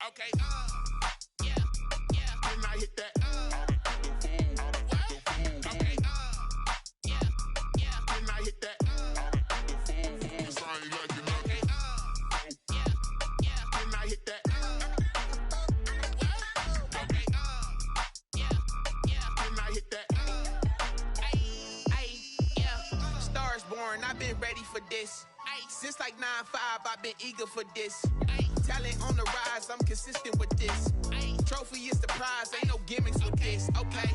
Okay. Yeah. Then I hit that. Okay. Yeah. Then I hit that. Cause I ain't like it. Okay. Yeah. Then I hit that. Okay. Yeah. Then I hit that. Yeah. Stars born. I've been ready for this. Since like 9-5, I've been eager for this. Talent on the rise, I'm consistent with this. Trophy is the prize, ain't no gimmicks with this. Okay,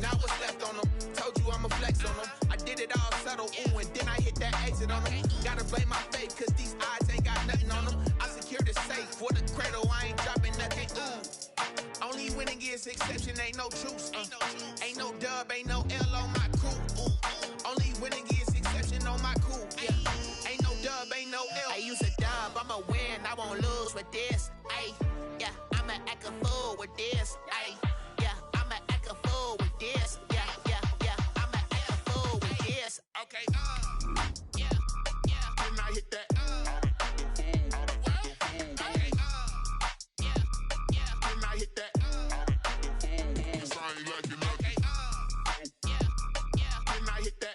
now what's left on them? Told you I'ma flex on them. I did it all subtle, ooh, and then I hit that exit on them. Gotta blame my faith, cause these odds ain't got nothing on them. I secured the safe for the cradle, I ain't dropping nothing. Only winning is exception, ain't no truce. Ain't no dub, ain't no L on my crew. Only winning is exception on my crew. Yeah. Ain't no dub, ain't no L. I use a dub, I'ma win, I won't lose with this. Ay, yeah, I'ma act a fool with this. Ay, yeah, I'ma act a fool with this. Yeah, I'ma act a fool with this. Okay, yeah, then I hit that. Okay, yeah, then I hit that. Cause I ain't like it. Okay, yeah, then I hit that.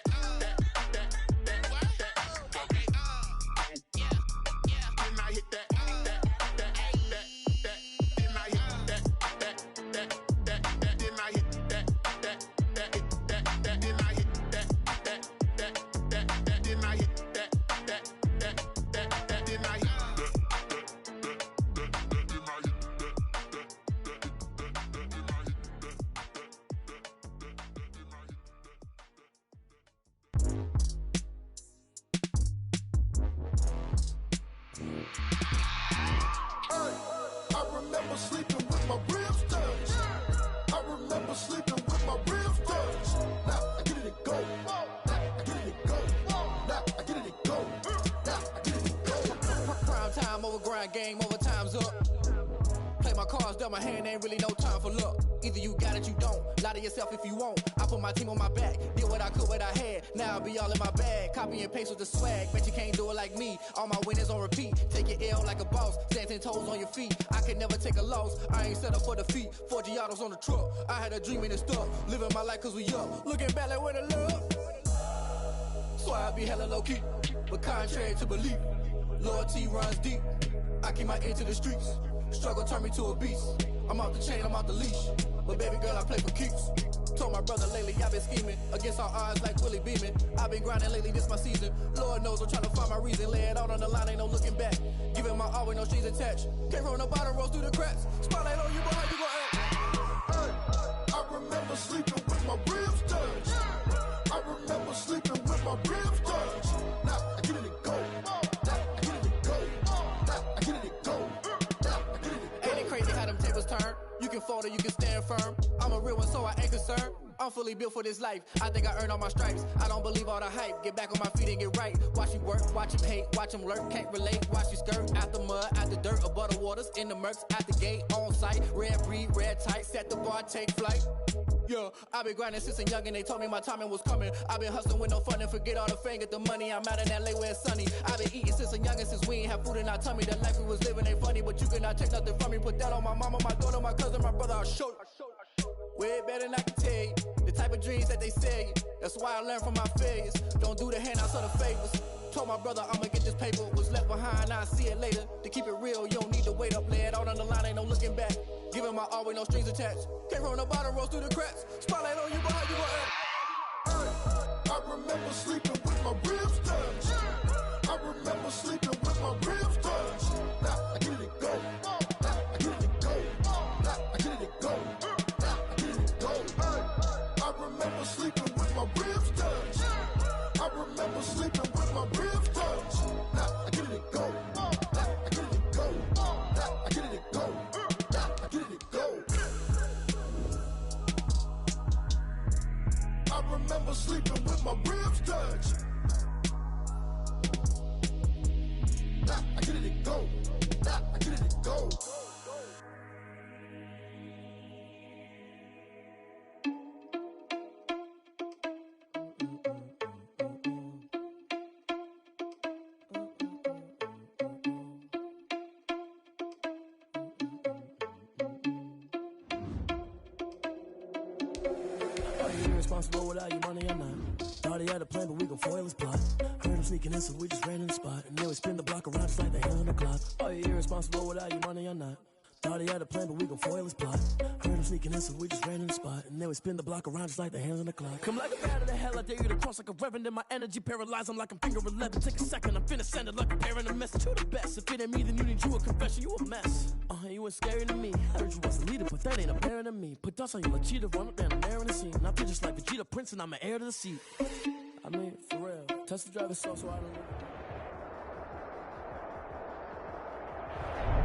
Game over, time's up. Play my cards, dealt my hand, ain't really no time for luck. Either you got it, you don't. Lie to yourself if you won't. I put my team on my back, did what I could, what I had. Now I'll be all in my bag. Copy and paste with the swag. Bet you can't do it like me. All my winners on repeat. Take your L like a boss. Stand 10 toes on your feet. I can never take a loss. I ain't set up for defeat. 4 Giottos on the truck. I had a dream and it stuck. Living my life cause we up. Looking back like where the love. So I be hella low key. But contrary to belief, loyalty runs deep. I keep my ear to the streets. Struggle turned me to a beast. I'm off the chain, I'm off the leash. But baby girl, I play for keeps. Told my brother lately, I've been scheming. Against all odds like Willie Beeman. I've been grinding lately, this my season. Lord knows I'm trying to find my reason. Lay it out on the line, ain't no looking back. Giving my all with no strings attached. Came from the bottom, rose through the cracks. Spotlight on you, boy, how you gon' act? Hey, I remember sleeping with my ribs touched. I remember sleeping with my ribs touched. Now I get it to go. You can fold or you can stand firm. I'm a real one, so I ain't concerned. I'm fully built for this life. I think I earned all my stripes. I don't believe all the hype. Get back on my feet and get right. Watch you work, watch him hate, watch him lurk. Can't relate, watch you skirt. Out the mud, out the dirt, above the waters, in the murks, out the gate, on site. Red breed, red tight, set the bar, take flight. Yeah, I've been grinding since I'm young and they told me my timing was coming. I've been hustling with no fun and forget all the fame, get the money. I'm out in LA where it's sunny. I've been eating since I'm young and since we ain't have food in our tummy. The life we was living ain't funny, but you cannot take nothing from me. Put that on my mama, my daughter, my cousin, my brother, I'll show you. Way better than I can tell you. The type of dreams that they sell you. That's why I learned from my failures. Don't do the handouts or the favors. Told my brother I'ma get this paper. Was left behind, I'll see it later. To keep it real, you don't need to wait up. Lay it out on the line, ain't no looking back. Giving my all with no strings attached. Came from the bottom, rose through the cracks. Spotlight on you, boy, how you gon' act? I remember sleeping with my ribs touched. I remember sleeping with my ribs touched. Now I get it to go. Now I get it to go. Now I get it to go. Now I get it to go. I remember sleeping with my ribs touched. I remember sleeping with my ribs touched. Now I get it to go. Now I get it to go. Now I get it to go. Now I get it to go. I remember sleeping with my ribs touched. Now I get it to go. Now I get it to go. irresponsible without your money or not. Thought he had a plan, but we gon' foil his plot. Heard him sneaking in, so we just ran in the spot. And then we spin the block around just like the hands on the clock. Are you irresponsible without your money or not? Thought he had a plan, but we gon' foil his plot. Heard him sneaking in, so we just ran in the spot. And then we spin the block around just like the hands on the clock. Come like a bat of the hell, I dare you to cross like a reverend. And my energy paralyzed, I'm like I'm finger 11. Take a second, I'm finna send it like a parent a message to the best. If it ain't me, then you need you a confession, you a mess. You ain't scary to me. Heard you was a leader, but that ain't apparent to me. Put dust on you like cheetah, run up down the air in the scene. Now I just like Vegeta Prince, and I'm an heir to the seat. I mean, for real. Test the driver's so I don't know.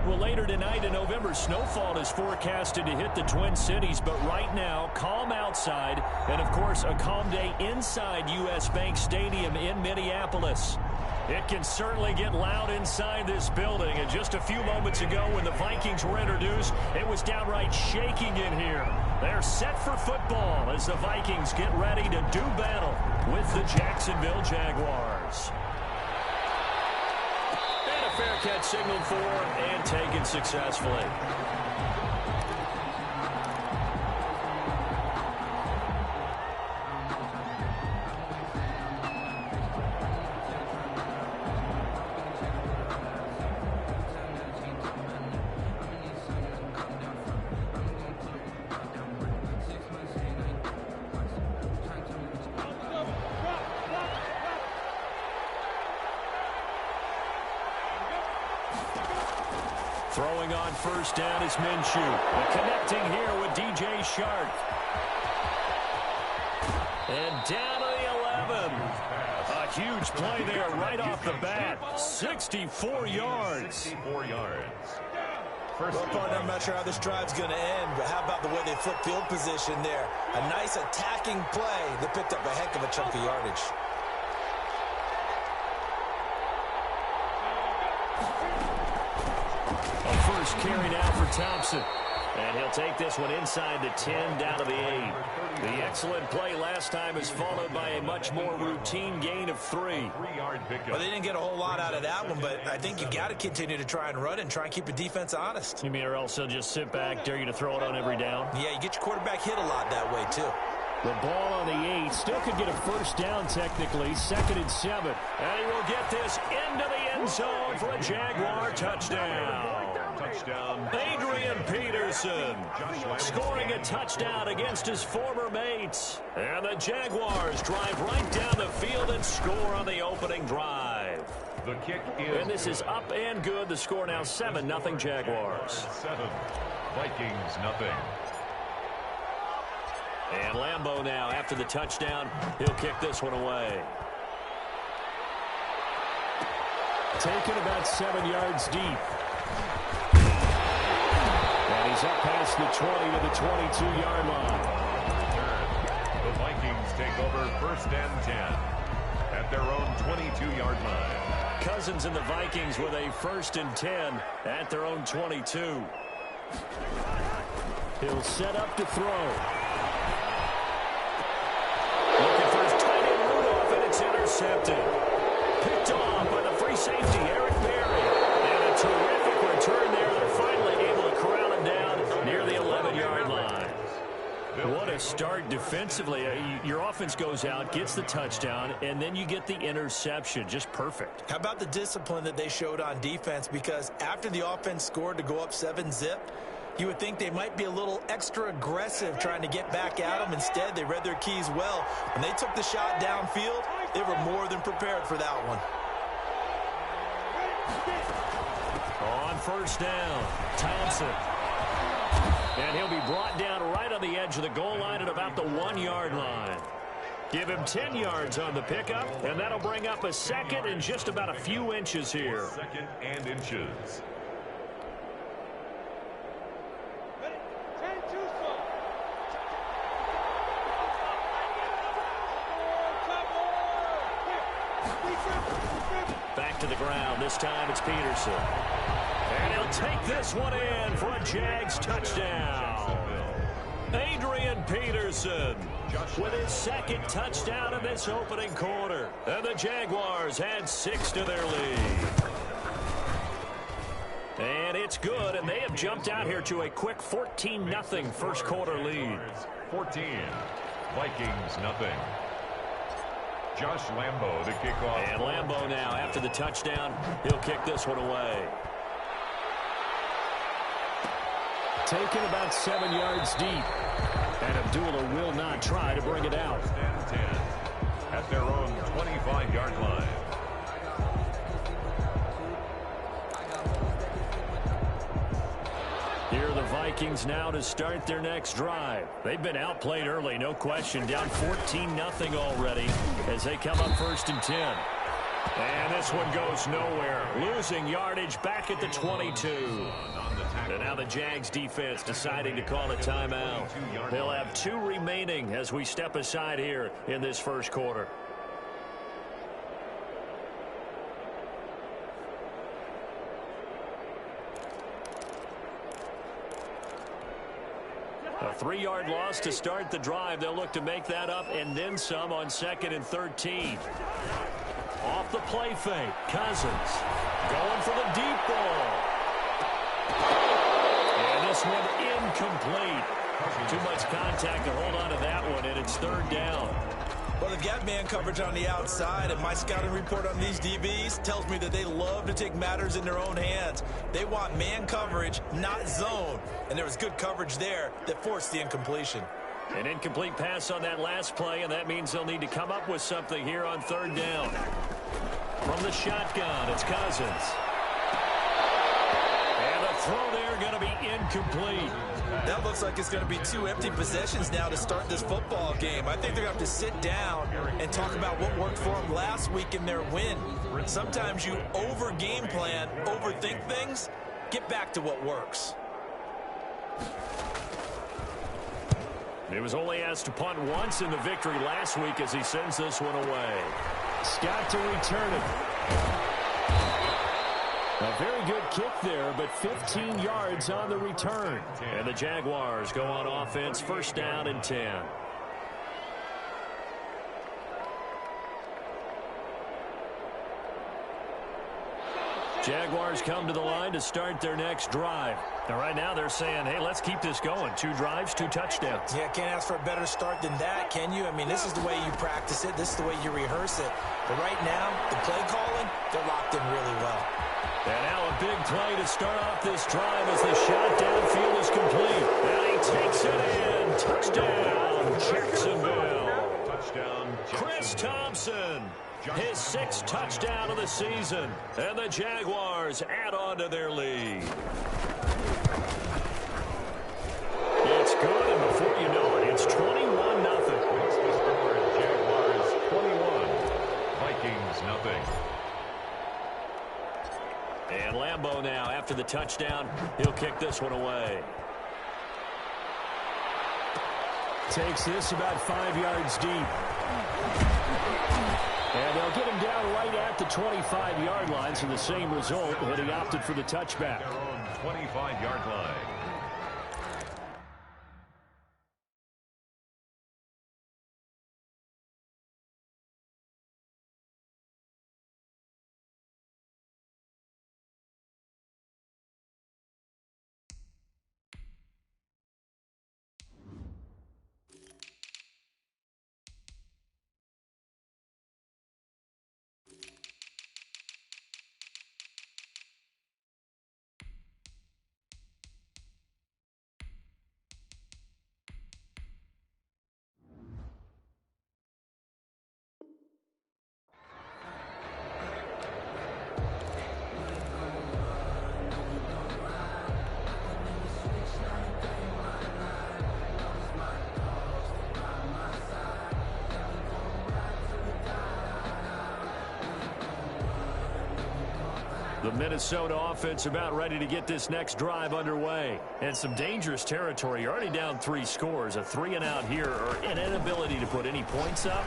Well, later tonight, a November snowfall is forecasted to hit the Twin Cities, but right now, calm outside, and of course, a calm day inside U.S. Bank Stadium in Minneapolis. It can certainly get loud inside this building, and just a few moments ago when the Vikings were introduced, it was downright shaking in here. They're set for football as the Vikings get ready to do battle with the Jacksonville Jaguars. Fair catch signaled for and taken successfully. Throwing on first down is Minshew. Connecting here with DJ Shark. And down to the 11. A huge play there right off the bat. 64 yards. 64 yards. Well, partner, I'm not sure how this drive's going to end, but how about the way they flip field position there? A nice attacking play that picked up a heck of a chunk of yardage. First carry now for Thompson. And he'll take this one inside the 10, down to the 8. The excellent play last time is followed by a much more routine gain of 3. Well, they didn't get a whole lot out of that one, but I think you got to continue to try and run and try and keep the defense honest. You mean or else they'll just sit back, dare you to throw it on every down? Yeah, you get your quarterback hit a lot that way, too. The ball on the 8. Still could get a first down technically. 2nd and 7. And he will get this into the end zone for a Jaguar touchdown. Adrian Peterson scoring a touchdown against his former mates. And the Jaguars drive right down the field and score on the opening drive. The kick is and this is up and good. The score now 7-0 Jaguars. 7. Vikings nothing. And Lambeau now, after the touchdown, he'll kick this one away. Taken about 7 yards deep. And he's up past the 20 to the 22-yard line. The Vikings take over 1st and 10 at their own 22-yard line. Cousins and the Vikings with a 1st and 10 at their own 22. He'll set up to throw. Looking for his tight end Rudolph, and it's intercepted. Picked off by the free safety, Eric Berry. And a terrific return there. They're finally able to corral him down near the 11-yard line. What a start defensively. Your offense goes out, gets the touchdown, and then you get the interception. Just perfect. How about the discipline that they showed on defense? Because after the offense scored to go up 7-0, you would think they might be a little extra aggressive trying to get back at them. Instead, they read their keys well. When they took the shot downfield, they were more than prepared for that one. On first down, Thompson. And he'll be brought down right on the edge of the goal line at about the 1-yard line. Give him 10 yards on the pickup, and that'll bring up a 2nd and just about a few inches here. 2nd and inches. Back to the ground. This time it's Peterson. And he'll take this one in for a Jags touchdown. Adrian Peterson with his 2nd touchdown in this opening quarter. And the Jaguars add 6 to their lead. And it's good, and they have jumped out here to a quick 14-0 first quarter lead. 14. Vikings nothing. Josh Lambo to kick off. And Lambo now, after the touchdown, he'll kick this one away. Taken about 7 yards deep. And Abdullah will not try to bring it out. 10 at their own 25-yard line. Here are the Vikings now to start their next drive. They've been outplayed early, no question. Down 14-0 already as they come up 1st and 10. And this one goes nowhere. Losing yardage back at the 22. And now the Jags defense deciding to call a timeout. They'll have 2 remaining as we step aside here in this first quarter. A 3-yard loss to start the drive. They'll look to make that up and then some on 2nd and 13. Off the play fake. Cousins going for the deep ball. And this one incomplete. Too much contact to hold on to that one, and it's 3rd down. Well, they've got man coverage on the outside, and my scouting report on these DBs tells me that they love to take matters in their own hands. They want man coverage, not zone. And there was good coverage there that forced the incompletion. An incomplete pass on that last play, and that means they'll need to come up with something here on 3rd down. From the shotgun, it's Cousins. And the throw there going to be incomplete. That looks like it's going to be 2 empty possessions now to start this football game. I think they're going to have to sit down and talk about what worked for them last week in their win. Sometimes you over-game plan, overthink things. Get back to what works. He was only asked to punt once in the victory last week as he sends this one away. Scott to return it. A very good kick there, but 15 yards on the return. And the Jaguars go on offense, 1st down and 10. Jaguars come to the line to start their next drive. And right now they're saying, hey, let's keep this going. 2 drives, 2 touchdowns. Yeah, can't ask for a better start than that, can you? I mean, this is the way you practice it. This is the way you rehearse it. But right now, the play calling, they're locked in really well. And now a big play to start off this drive as the shot downfield is complete. And he takes it in. Touchdown, Jacksonville. Touchdown, Chris Thompson. His 6th touchdown of the season. And the Jaguars add on to their lead. It's good, and before you know it, it's 21-0. What's the score? Jaguars 21. Vikings nothing. And Lambo now, after the touchdown, he'll kick this one away. Takes this about 5 yards deep. And they'll get him down right at the 25-yard line, so the same result, but he opted for the touchback. Their own 25-yard line. The Minnesota offense about ready to get this next drive underway. And some dangerous territory. You're already down 3 scores. A 3-and-out here or an inability to put any points up.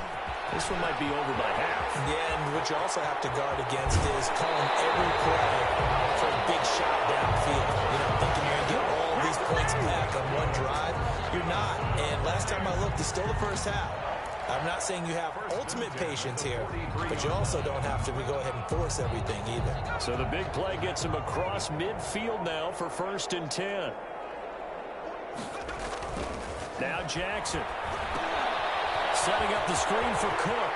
This one might be over by half. Yeah, and what you also have to guard against is calling every play for a big shot downfield. You know, thinking you're going to get all these points back on one drive. You're not. And last time I looked, it's still the first half. I'm not saying you have ultimate patience here, but you also don't have to go ahead and force everything either. So the big play gets him across midfield now for 1st and 10. Now Jackson. Setting up the screen for Cook.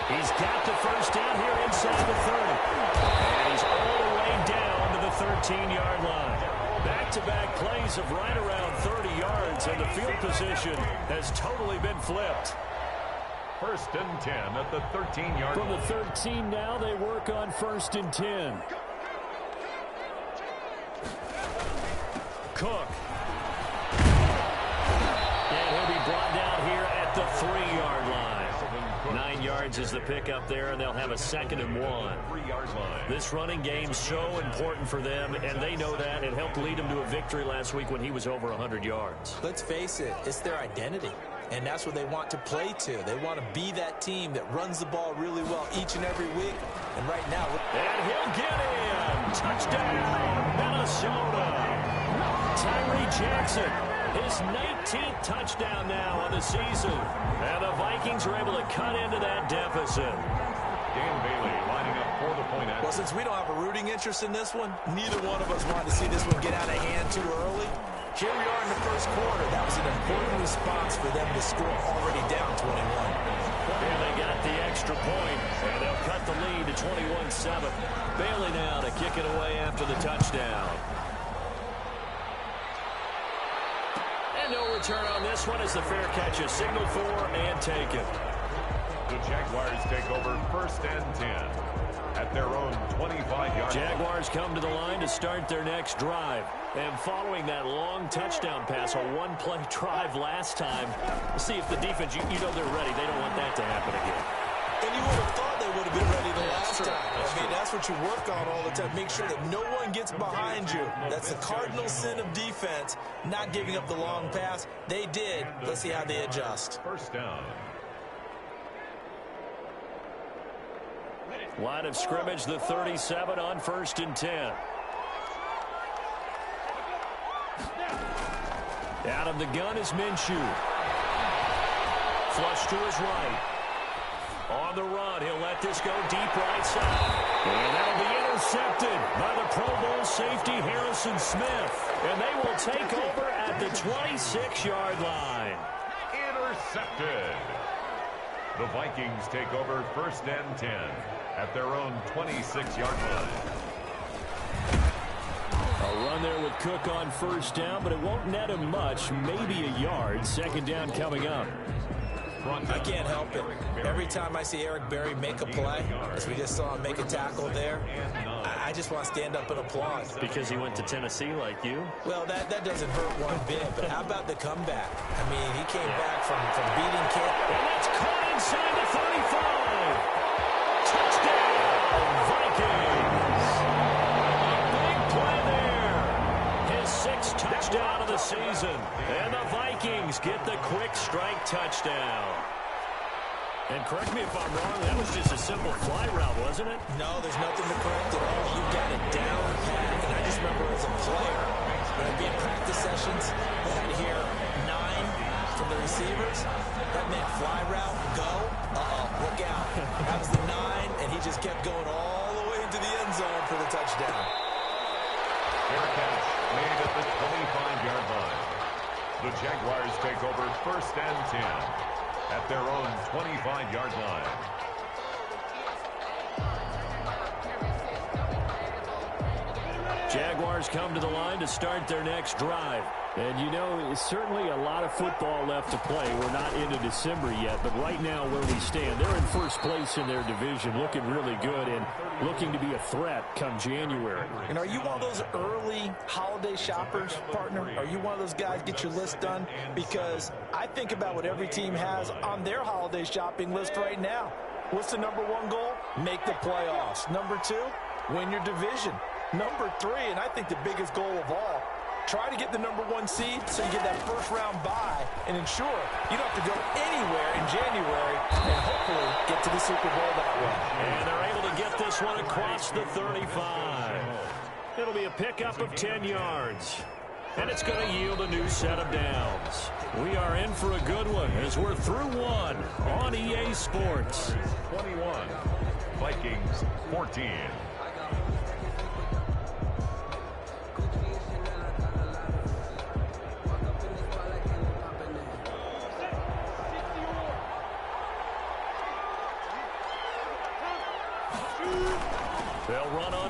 He's got the first down here inside the 30. And he's all the way down to the 13-yard line. Back-to-back plays of right around 30 yards, and the field position has totally been flipped. First and 10 at the 13-yard line. From the 13 now, they work on first and 10. Cook. And he'll be brought down here at the 3-yard line. 9 yards is the pickup there, and they'll have a 2nd and 1. This running game's so important for them, and they know that. It helped lead them to a victory last week when he was over 100 yards. Let's face it, it's their identity. And that's what they want to play to. They want to be that team that runs the ball really well each and every week. And right now... And he'll get in! Touchdown, Minnesota! Tyree Jackson, his 19th touchdown now on the season. And the Vikings are able to cut into that deficit. Dan Bailey lining up for the point action. Well, since we don't have a rooting interest in this one, neither one of us wanted to see this one get out of hand too early. Here we are in the first quarter. That was an important response for them to score already down 21. And they got the extra point, and they'll cut the lead to 21-7. Bailey now to kick it away after the touchdown. And no return on this one as the fair catch is signaled for and taken. The Jaguars take over first and 10 at their own 25-yard. Jaguars come to the line to start their next drive. And following that long touchdown pass, a one-play drive last time, see if the defense, you know they're ready. They don't want that to happen again. And you would have thought they would have been ready the last time. That's what you work on all the time. Make sure that no one gets behind you. That's the cardinal sin of defense, not giving up the long pass. They did. Let's see how they adjust. First down. Line of scrimmage, the 37 on first and 10. Out of the gun is Minshew. Flush to his right. On the run, he'll let this go deep right side. And that'll be intercepted by the Pro Bowl safety Harrison Smith. And they will take over at the 26-yard line. Intercepted. The Vikings take over first and 10 at their own 26-yard line. A run there with Cook on first down, but it won't net him much, maybe a yard. Second down coming up. I can't help it. Every time I see Eric Berry make a play, as we just saw him make a tackle there, I just want to stand up and applaud. Because he went to Tennessee like you? Well, that doesn't hurt one bit, but how about the comeback? I mean, he came back from beating Kent. And that's caught inside the 35. Touchdown, Vikings. Big play there. His 6th touchdown of the season. And the Vikings get the quick strike touchdown. And correct me if I'm wrong, that was just a simple fly route, wasn't it? No, there's nothing to correct at all. You got it down pat. And I just remember as a player, when I'd be in practice sessions, and I'd hear 9 from the receivers. That meant fly route, go. Look out. That was the 9, and he just kept going all the way into the end zone for the touchdown. Fair catch made at the 25-yard line. The Jaguars take over first and 10 at their own 25-yard line. Jaguars come to the line to start their next drive. And, you know, certainly a lot of football left to play. We're not into December yet, but right now where we stand, they're in first place in their division, looking really good and looking to be a threat come January. And are you one of those early holiday shoppers, partner? Are you one of those guys get your list done? Because I think about what every team has on their holiday shopping list right now. What's the number 1 goal? Make the playoffs. Number 2, win your division. Number 3, and I think the biggest goal of all, try to get the number 1 seed so you get that first-round bye and ensure you don't have to go anywhere in January and hopefully get to the Super Bowl that way. And they're able to get this one across the 35. It'll be a pickup of 10 yards. And it's going to yield a new set of downs. We are in for a good one as we're through one on EA Sports. 21, Vikings 14.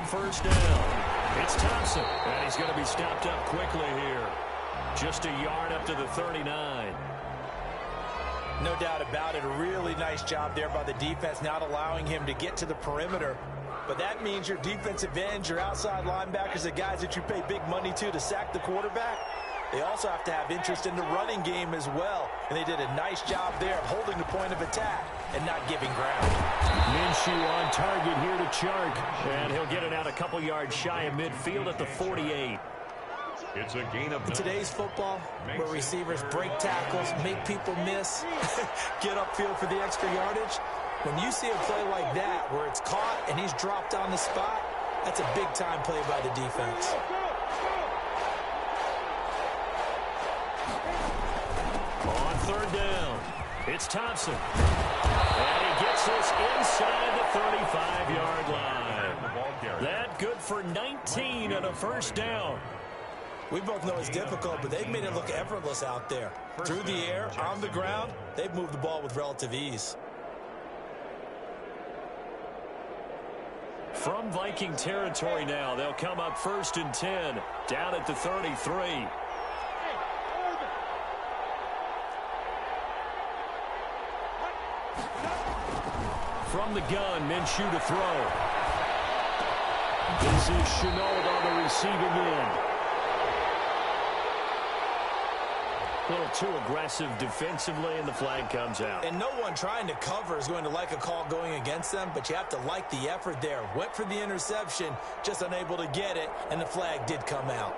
first down. It's Thompson, and he's going to be stopped up quickly here. Just a yard up to the 39. No doubt about it. A really nice job there by the defense, not allowing him to get to the perimeter. But that means your defensive ends, your outside linebackers, the guys that you pay big money to sack the quarterback, they also have to have interest in the running game as well. And they did a nice job there of holding the point of attack and not giving ground. Minshew on target here to Chark. And he'll get it out a couple yards shy of midfield at the 48. It's a gain of 9. In today's football, where receivers break tackles, make people miss, get upfield for the extra yardage, when you see a play like that where it's caught and he's dropped on the spot, that's a big-time play by the defense. On third down, it's Thompson. And he gets this inside the 35-yard line. That good for 19 and a first down. We both know it's difficult, but they've made it look effortless out there. Through the air, on the ground, they've moved the ball with relative ease. From Viking territory now, they'll come up 1st and 10, down at the 33. From the gun, Minshew to throw. This is Chenault on the receiving end. A little too aggressive defensively, and the flag comes out. And no one trying to cover is going to like a call going against them, but you have to like the effort there. Went for the interception, just unable to get it, and the flag did come out.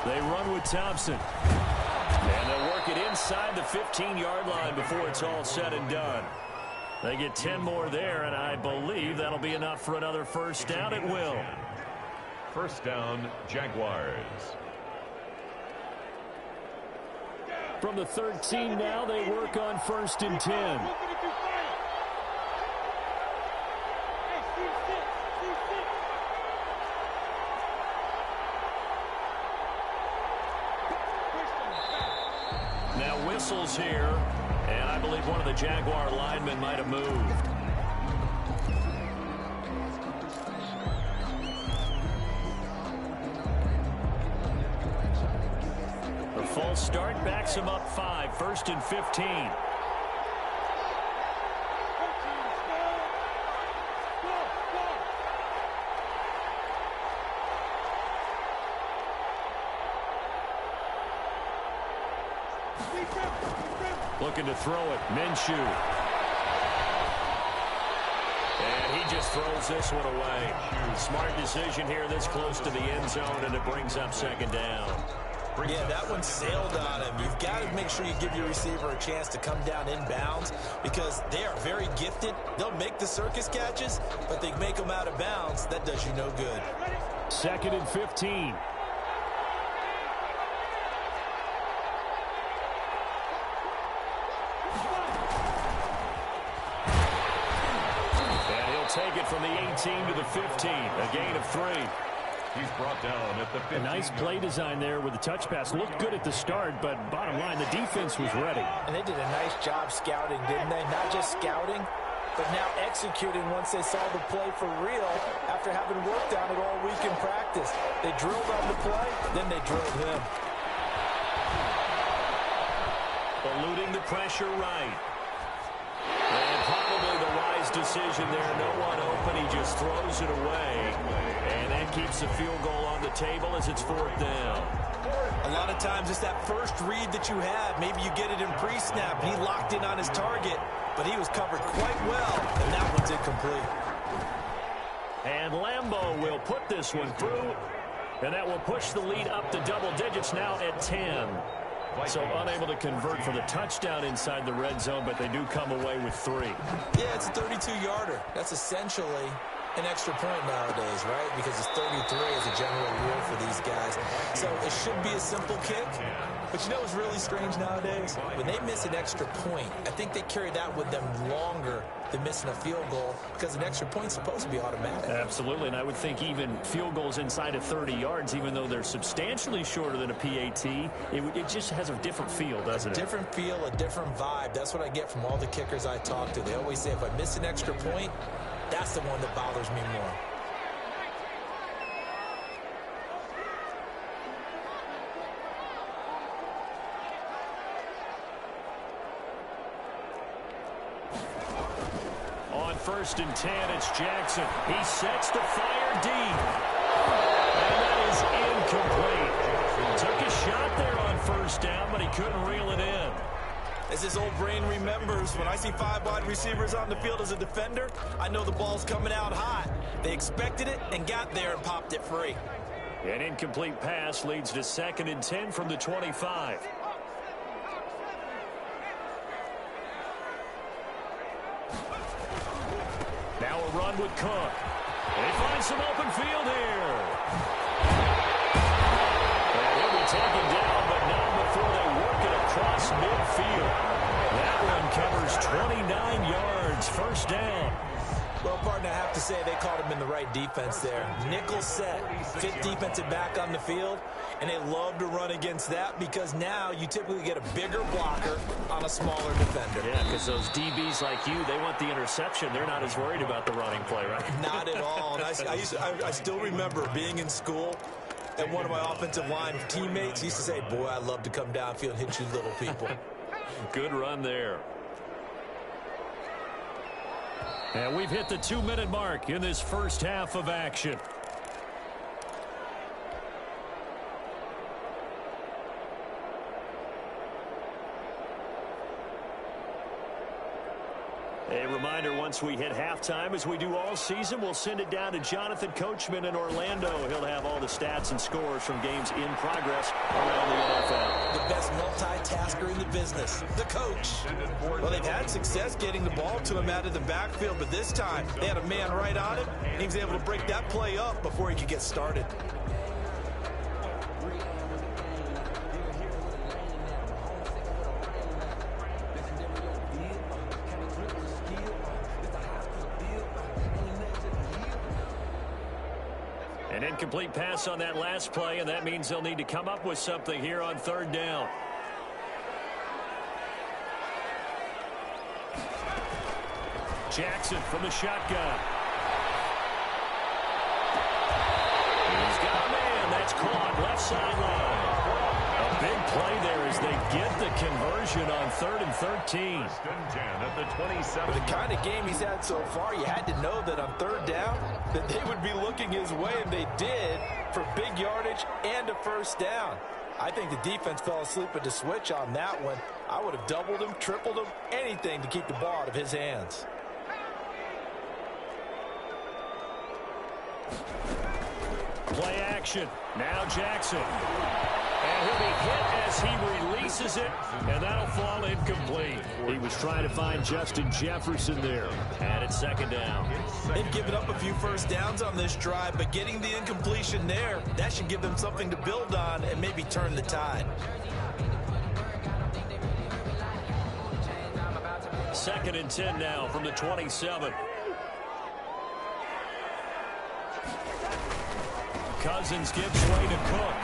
They run with Thompson. And they'll work it inside the 15-yard line before it's all said and done. They get 10 more there, and I believe that'll be enough for another first down. It will. First down, Jaguars. From the 13 now, they work on 1st and 10. Now whistles here, and I believe one of the Jaguar linemen might have moved. The false start backs him up 5, 1st and 15. Looking to throw it, Minshew. And he just throws this one away. Smart decision here this close to the end zone, and it brings up 2nd down. Yeah, that one sailed on him. You've got to make sure you give your receiver a chance to come down inbounds because they are very gifted. They'll make the circus catches, but they make them out of bounds. That does you no good. 2nd and 15. Take it from the 18 to the 15, a gain of 3. He's brought down at the 15. A nice play design there with the touch pass. Looked good at the start, but bottom line, the defense was ready. And they did a nice job scouting, didn't they? Not just scouting, but now executing once they saw the play for real after having worked on it all week in practice. They drilled on the play, then they drilled him. Eluding the pressure right. And probably the wise decision there. No one open. He just throws it away. And that keeps the field goal on the table as it's 4th down. A lot of times it's that first read that you have. Maybe you get it in pre-snap. He locked in on his target, but he was covered quite well, and that one's incomplete. And Lambeau will put this one through, and that will push the lead up to double digits now at 10. So unable to convert for the touchdown inside the red zone, but they do come away with 3. Yeah, it's a 32-yarder. That's essentially an extra point nowadays, right? Because it's 33 as a general rule for these guys. So it should be a simple kick, But you know what's really strange nowadays? When they miss an extra point, I think they carry that with them longer than missing a field goal because an extra point's supposed to be automatic. Absolutely, and I would think even field goals inside of 30 yards, even though they're substantially shorter than a PAT, it just has a different feel, doesn't it? A different feel, a different vibe. That's what I get from all the kickers I talk to. They always say if I miss an extra point, that's the one that bothers me more. On 1st and 10, it's Jackson. He sets the fire deep. And that is incomplete. Took a shot there on 1st down, but he couldn't reel it in. As his old brain remembers, when I see 5 wide receivers on the field as a defender, I know the ball's coming out hot. They expected it and got there and popped it free. An incomplete pass leads to 2nd and 10 from the 25. Now a run with Cook. They find some open field here. And he'll be taken down, but not before they work it across midfield. That one covers 29 yards, 1st down. Well, partner, I have to say they caught him in the right defense there. Nickel set, 5th defensive back on the field, and they love to run against that because now you typically get a bigger blocker on a smaller defender. Yeah, because those DBs like you, they want the interception. They're not as worried about the running play, right? Not at all. And I still remember being in school, and one of my offensive line teammates used to say, boy, I love to come downfield and hit you little people. Good run there. And we've hit the 2-minute mark in this first half of action. A reminder, once we hit halftime, as we do all season, we'll send it down to Jonathan Coachman in Orlando. He'll have all the stats and scores from games in progress around the NFL. The best multitasker in the business, the coach. Well, they've had success getting the ball to him out of the backfield, but this time they had a man right on him, and he was able to break that play up before he could get started. An incomplete pass on that last play, and that means they'll need to come up with something here on 3rd down. Jackson from the shotgun. He's got a man. That's caught left sideline. A big play there as they get the conversion on 3rd and 13. 1st and 10 at the 27. With the kind of game he's had so far, you had to know that on 3rd down that they would be looking his way, and they did, for big yardage and a 1st down. I think the defense fell asleep at the switch on that one. I would have doubled him, tripled him, anything to keep the ball out of his hands. Play action. Now Jackson. And he'll be hit as he releases it, and that'll fall incomplete. He was trying to find Justin Jefferson there. And it's 2nd down. They've given up a few 1st downs on this drive, but getting the incompletion there, that should give them something to build on and maybe turn the tide. 2nd and 10 now from the 27. Cousins gives way to Cook.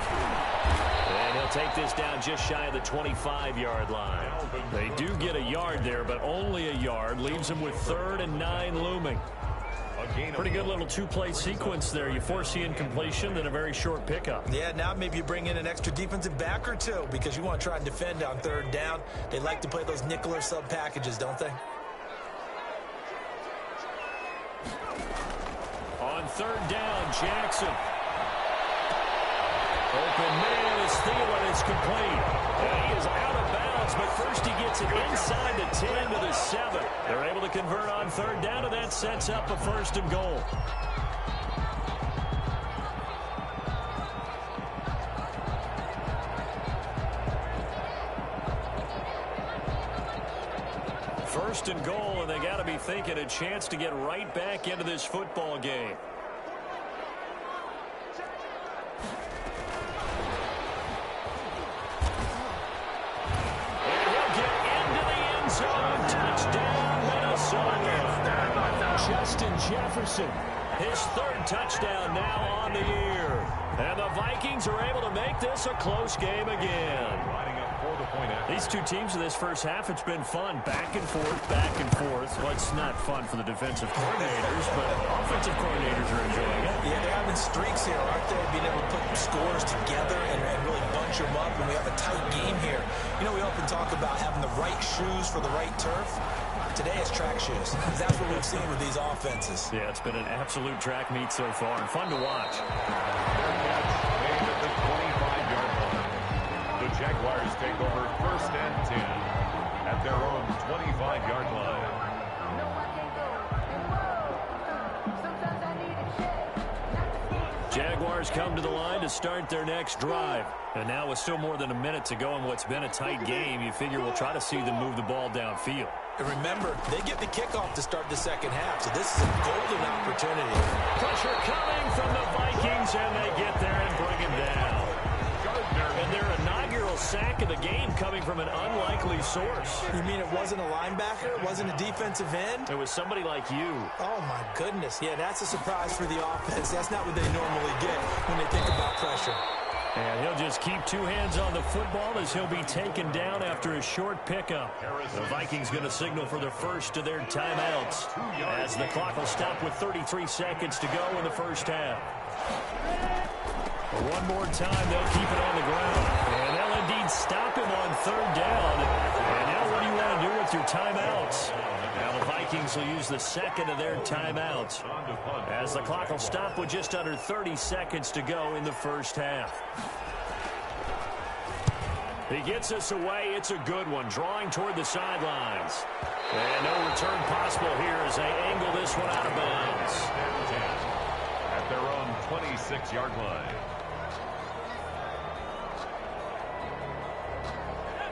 And he'll take this down just shy of the 25-yard line. They do get a yard there, but only a yard. Leaves them with 3rd and 9 looming. Pretty good little 2-play sequence there. You force the incompletion, then a very short pickup. Yeah, now maybe you bring in an extra defensive back or two because you want to try and defend on 3rd down. They like to play those nickel or sub packages, don't they? On 3rd down, Jackson. Open man is Thielen. It's complete. And he is out of bounds, but first he gets it inside the 10 to the 7. They're able to convert on 3rd down, and that sets up a 1st and goal. First and goal, and they got to be thinking a chance to get right back into this football game. Justin Jefferson. His third touchdown now on the year. And the Vikings are able to make this a close game again. These two teams in this first half, it's been fun. Back and forth, back and forth. Well, it's not fun for the defensive coordinators, but offensive coordinators are enjoying it. Yeah, they're having streaks here, aren't they? Being able to put scores together and really bunch them up, and we have a tight game here. You know, we often talk about having the right shoes for the right turf. Today it's track shoes. That's what we've seen with these offenses. Yeah, it's been an absolute track meet so far and fun to watch. Made at the 25-yard line. The Jaguars take over 1st and 10 at their own 25-yard line. Jaguars come to the line to start their next drive. And now with still more than a minute to go in what's been a tight game, you figure we'll try to see them move the ball downfield. And remember, they get the kickoff to start the second half, so this is a golden opportunity. Pressure coming from the Vikings, and they get there and bring him down. And their inaugural sack of the game coming from an unlikely source. You mean it wasn't a linebacker? It wasn't a defensive end? It was somebody like you. Oh, my goodness. Yeah, that's a surprise for the offense. That's not what they normally get when they think about pressure. And he'll just keep two hands on the football as he'll be taken down after a short pickup. The Vikings going to signal for the first of their timeouts as the clock will stop with 33 seconds to go in the first half. One more time, they'll keep it on the ground. And they'll indeed stop him on third down. And now what do you want to do with your timeouts? Now the Vikings will use the second of their timeouts as the clock will stop with just under 30 seconds to go in the first half. He gets us away. It's a good one, drawing toward the sidelines. And no return possible here as they angle this one out of bounds. At their own 26-yard line.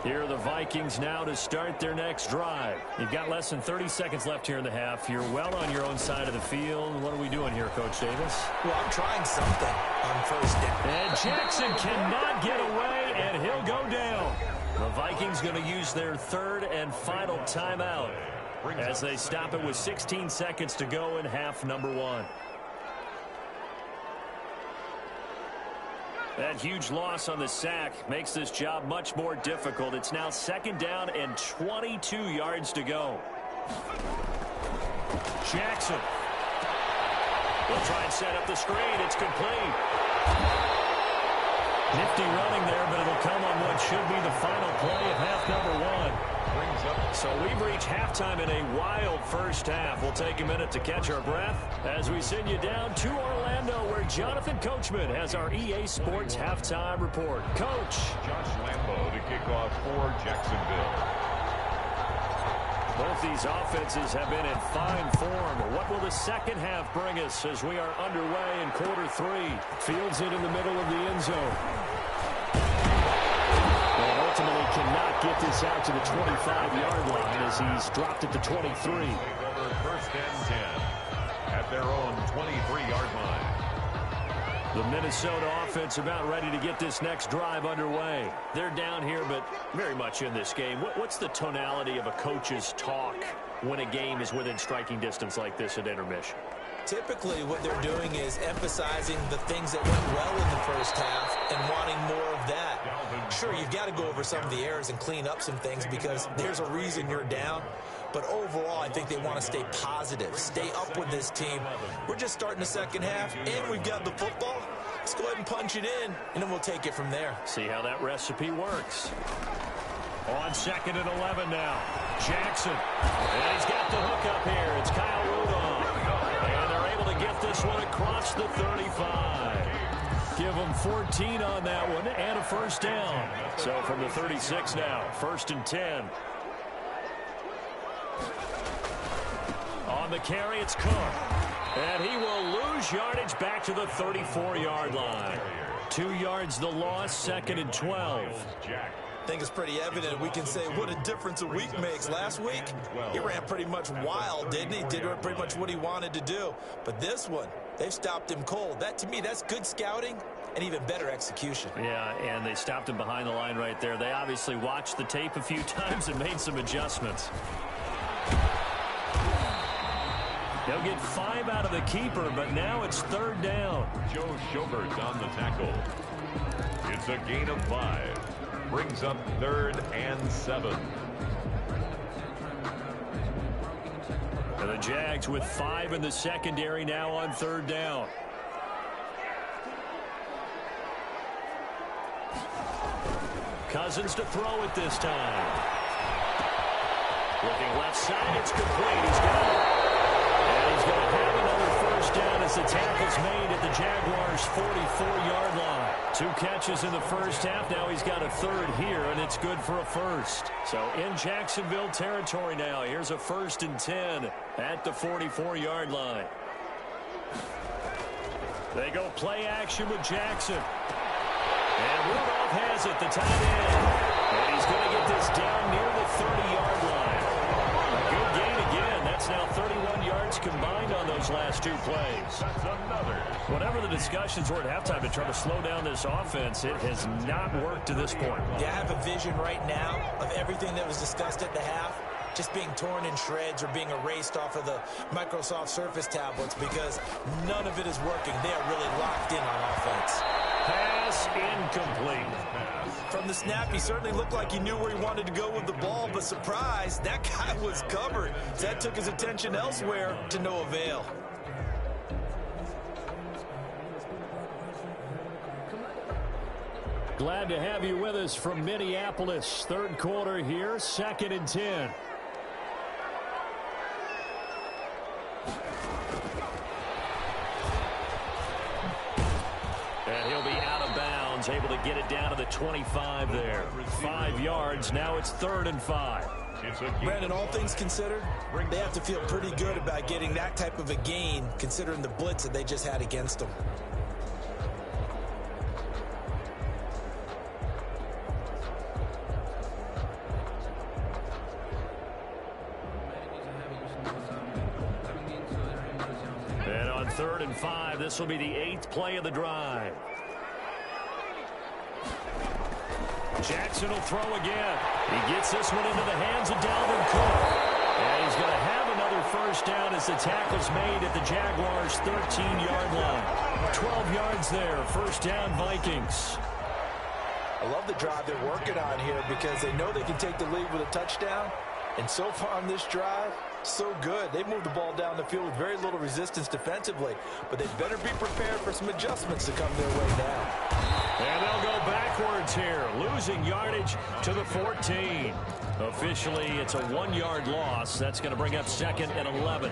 Here are the Vikings now to start their next drive. You've got less than 30 seconds left here in the half. You're well on your own side of the field. What are we doing here, Coach Davis? Well, I'm trying something on first down. And Jackson cannot get away, and he'll go down. The Vikings going to use their third and final timeout as they stop it with 16 seconds to go in half number one. That huge loss on the sack makes this job much more difficult. It's now second down and 22 yards to go. Jackson. Will try and set up the screen. It's complete. Nifty running there, but it'll come on what should be the final play of half number one. So we've reached halftime in a wild first half. We'll take a minute to catch our breath as we send you down to Orlando, where Jonathan Coachman has our EA Sports halftime report. Coach. Josh Lambo to kick off for Jacksonville. Both these offenses have been in fine form. What will the second half bring us as we are underway in quarter three? Fields it in the middle of the end zone. And ultimately cannot get this out to the 25-yard line as he's dropped it to 23. Over 1st and 10 at their own 23-yard line. The Minnesota offense about ready to get this next drive underway. They're down here, but very much in this game. What's the tonality of a coach's talk when a game is within striking distance like this at intermission? Typically, what they're doing is emphasizing the things that went well in the first half and wanting more of that. Sure, you've got to go over some of the errors and clean up some things because there's a reason you're down. But overall, I think they want to stay positive, stay up with this team. We're just starting the second half, and we've got the football. Let's go ahead and punch it in, and then we'll take it from there. See how that recipe works. On 2nd and 11 now. Jackson. And he's got the hook up here. It's Kyle Rudolph. And they're able to get this one across the 35. Give them 14 on that one and a first down. So from the 36 now, 1st and 10. On the carry, it's Cook. And he will lose yardage back to the 34-yard line. 2 yards the loss, 2nd and 12. I think it's pretty evident. We can say what a difference a week makes. Last week, he ran pretty much wild, didn't he? Did pretty much what he wanted to do. But this one, they've stopped him cold. That, to me, that's good scouting and even better execution. Yeah, and they stopped him behind the line right there. They obviously watched the tape a few times and made some adjustments. They'll get 5 out of the keeper, but now it's 3rd down. Joe Schobert on the tackle. It's a gain of 5. Brings up 3rd and 7. And the Jags with 5 in the secondary now on 3rd down. Cousins to throw it this time. Looking left side, it's complete. He's got it. And he's going to have another 1st down as the tackle's made at the Jaguars' 44-yard line. 2 catches in the 1st half. Now he's got a 3rd here, and it's good for a 1st. So in Jacksonville territory now. Here's a 1st and 10 at the 44-yard line. They go play action with Jackson. And Rudolph has it, the tight end. And he's going to get this down near the 30-yard line. A good gain again. That's now 31 yards combined on those last 2 plays. That's another. Whatever the discussions were at halftime to try to slow down this offense, it has not worked to this point. Yeah, I have a vision right now of everything that was discussed at the half just being torn in shreds or being erased off of the Microsoft Surface tablets because none of it is working. They are really locked in on offense. Pass incomplete. From the snap, he certainly looked like he knew where he wanted to go with the ball, but surprise, that guy was covered. So that took his attention elsewhere to no avail. Glad to have you with us from Minneapolis. 3rd quarter here, 2nd and 10. And he'll be out of bounds, able to get it down to the 25 there. 5 yards, now it's 3rd and 5. Brandon, all things considered, they have to feel pretty good about getting that type of a gain considering the blitz that they just had against them. And on 3rd and 5, this will be the 8th play of the drive. Jackson will throw again. He gets this one into the hands of Dalvin Cook. And he's going to have another 1st down as the tackle's made at the Jaguars' 13-yard line. 12 yards there, 1st down Vikings. I love the drive they're working on here because they know they can take the lead with a touchdown. And so far on this drive, so good. They moved the ball down the field with very little resistance defensively, but they better be prepared for some adjustments to come their way now. And they'll go backwards here, losing yardage to the 14. Officially, it's a 1-yard loss. That's going to bring up 2nd and 11.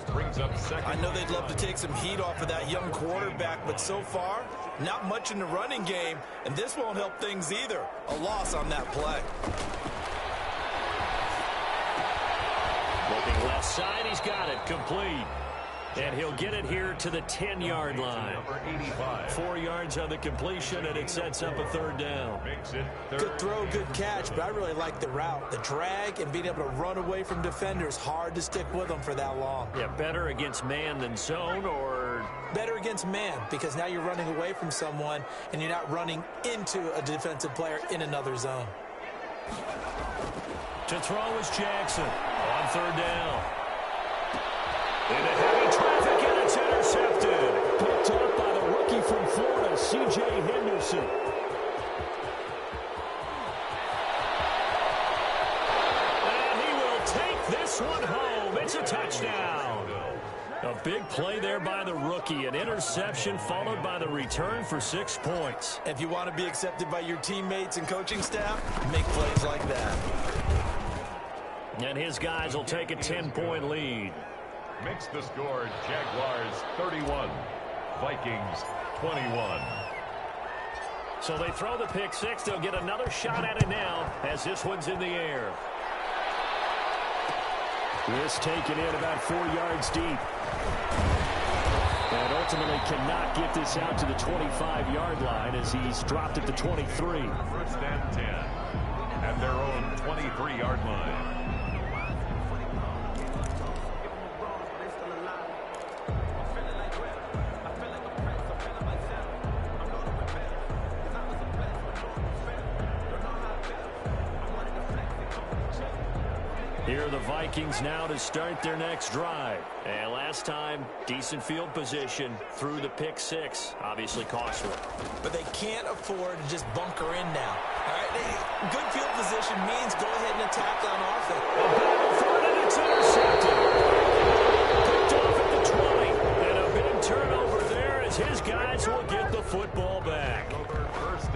Brings up 2nd. I know they'd love to take some heat off of that young quarterback, but so far, not much in the running game, and this won't help things either. A loss on that play. Looking left side, he's got it, complete. And he'll get it here to the 10-yard line. Number 85. 4 yards on the completion, and it sets up a 3rd down. Makes it 3rd. Good throw, good catch, but I really like the route. The drag and being able to run away from defenders, hard to stick with them for that long. Yeah, better against man than zone, or? Better against man, because now you're running away from someone, and you're not running into a defensive player in another zone. To throw is Jackson on 3rd down. Into heavy traffic, and it's intercepted. Picked up by the rookie from Florida, C.J. Henderson. And he will take this one home. It's a touchdown. A big play there by the rookie. An interception followed by the return for 6 points. If you want to be accepted by your teammates and coaching staff, make plays like that. And his guys will take a 10-point lead. Makes the score Jaguars 31, Vikings 21. So they throw the pick 6. They'll get another shot at it now as this one's in the air. This taken in about 4 yards deep. And ultimately cannot get this out to the 25-yard line as he's dropped at the 23. 1st and 10 at their own 23-yard line. Here are the Vikings now to start their next drive. And last time, decent field position through the pick six. Obviously costly. But they can't afford to just bunker in now. All right, good field position means go ahead and attack on offense. A battle for it, and it's intercepted. Picked off at the 20. And a big turnover there as his guys will get the football back.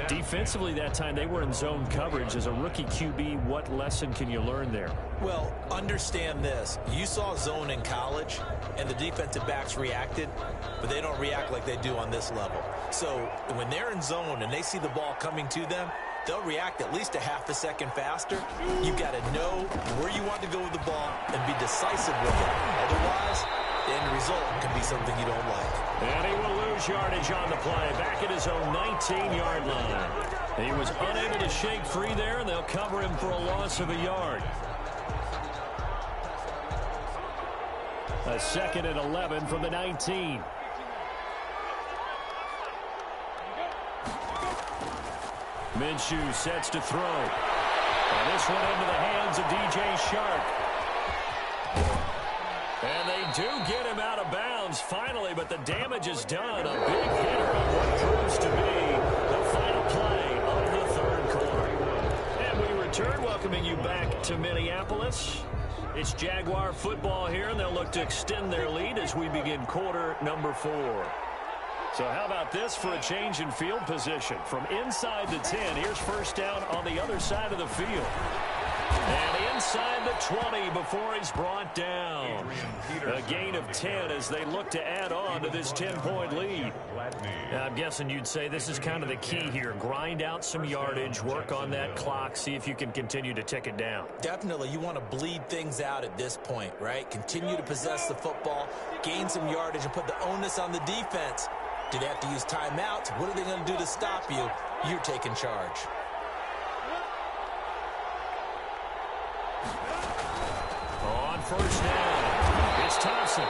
Defensively that time, they were in zone coverage. As a rookie QB, what lesson can you learn there? Well, understand this. You saw zone in college, and the defensive backs reacted, but they don't react like they do on this level. So when they're in zone and they see the ball coming to them, they'll react at least a half a second faster. You've got to know where you want to go with the ball and be decisive with it. Otherwise, the end result can be something you don't like. And he will lose yardage on the play, back at his own 19-yard line. He was unable to shake free there, and they'll cover him for a loss of a yard. A 2nd and 11 from the 19. Minshew sets to throw. And this one into the hands of DJ Shark. And they do get him out of bounds finally, but the damage is done. A big hitter on what proves to be the final play of the third quarter. And we return, welcoming you back to Minneapolis. It's Jaguar football here, and they'll look to extend their lead as we begin quarter number 4. So how about this for a change in field position? From inside the 10, here's first down on the other side of the field. And inside the 20 before he's brought down. A gain of 10 as they look to add on to this 10-point lead. Now, I'm guessing you'd say this is kind of the key here. Grind out some yardage, work on that clock, see if you can continue to tick it down. Definitely, you want to bleed things out at this point, right? Continue to possess the football, gain some yardage, and put the onus on the defense. Do they have to use timeouts? What are they going to do to stop you? You're taking charge. On first down, it's Thompson.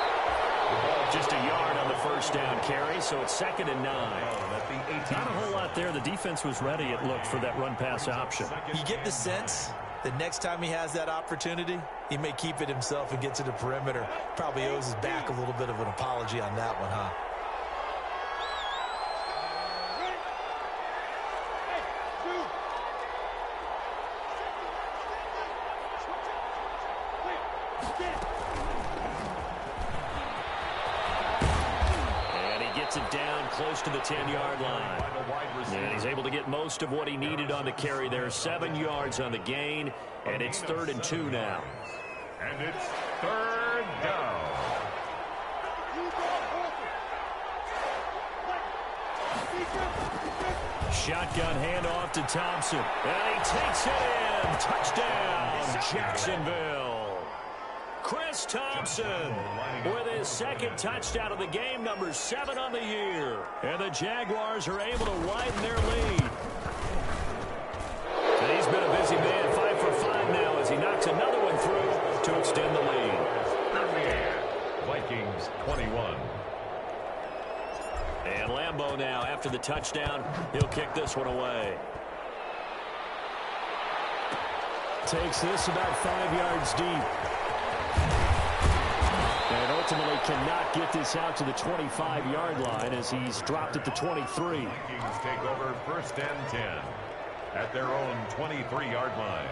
Just a yard on the first down carry, so it's 2nd and 9. Not a whole lot there. The defense was ready, it looked, for that run-pass option. You get the sense that next time he has that opportunity, he may keep it himself and get to the perimeter. Probably owes his back a little bit of an apology on that one, huh? It down close to the 10-yard line. And he's able to get most of what he needed on the carry there. 7 yards on the gain, and it's 3rd and 2 now. And it's 3rd down. Shotgun handoff to Thompson. And he takes it in. Touchdown, Jacksonville. Chris Thompson with his 2nd touchdown of the game, number 7 on the year. And the Jaguars are able to widen their lead. And he's been a busy man, 5 for 5 now as he knocks another one through to extend the lead. Vikings 21. And Lambeau now, after the touchdown, he'll kick this one away. Takes this about 5 yards deep. And ultimately cannot get this out to the 25-yard line as he's dropped at the 23. Vikings take over 1st and 10 at their own 23-yard line.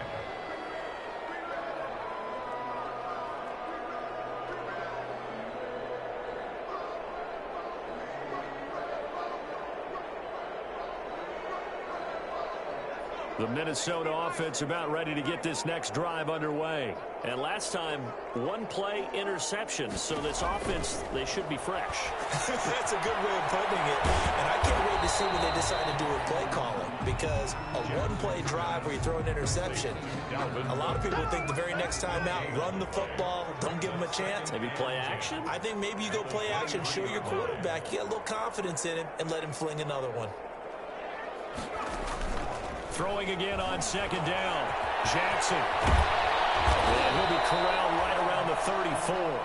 The Minnesota offense about ready to get this next drive underway. And last time, 1-play interception. So this offense, they should be fresh. That's a good way of putting it. And I can't wait to see what they decide to do with play calling. Because a 1-play drive where you throw an interception, a lot of people think the very next time out, run the football, don't give them a chance. Maybe play action? I think maybe you go play action, show your quarterback, you get a little confidence in him, and let him fling another one. Throwing again on 2nd down. Jackson. And he'll be corralled right around the 34.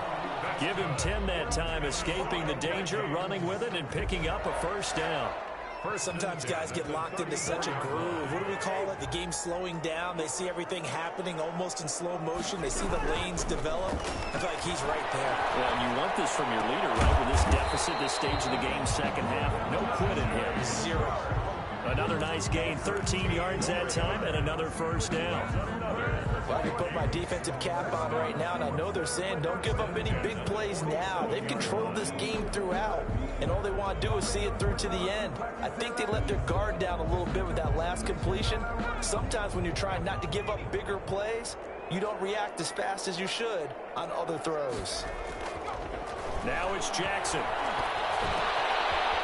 Give him 10 that time, escaping the danger, running with it, and picking up a first down. Sometimes guys get locked into such a groove. What do we call it? The game's slowing down. They see everything happening almost in slow motion. They see the lanes develop. I feel like he's right there. Well, and you want this from your leader, right? With this deficit, this stage of the game, second half, no quit in him. 0. Another nice gain, 13 yards that time, and another first down. Well, I can put my defensive cap on right now, and I know they're saying don't give up any big plays now. They've controlled this game throughout, and all they want to do is see it through to the end. I think they let their guard down a little bit with that last completion. Sometimes when you're trying not to give up bigger plays, you don't react as fast as you should on other throws. Now it's Jackson.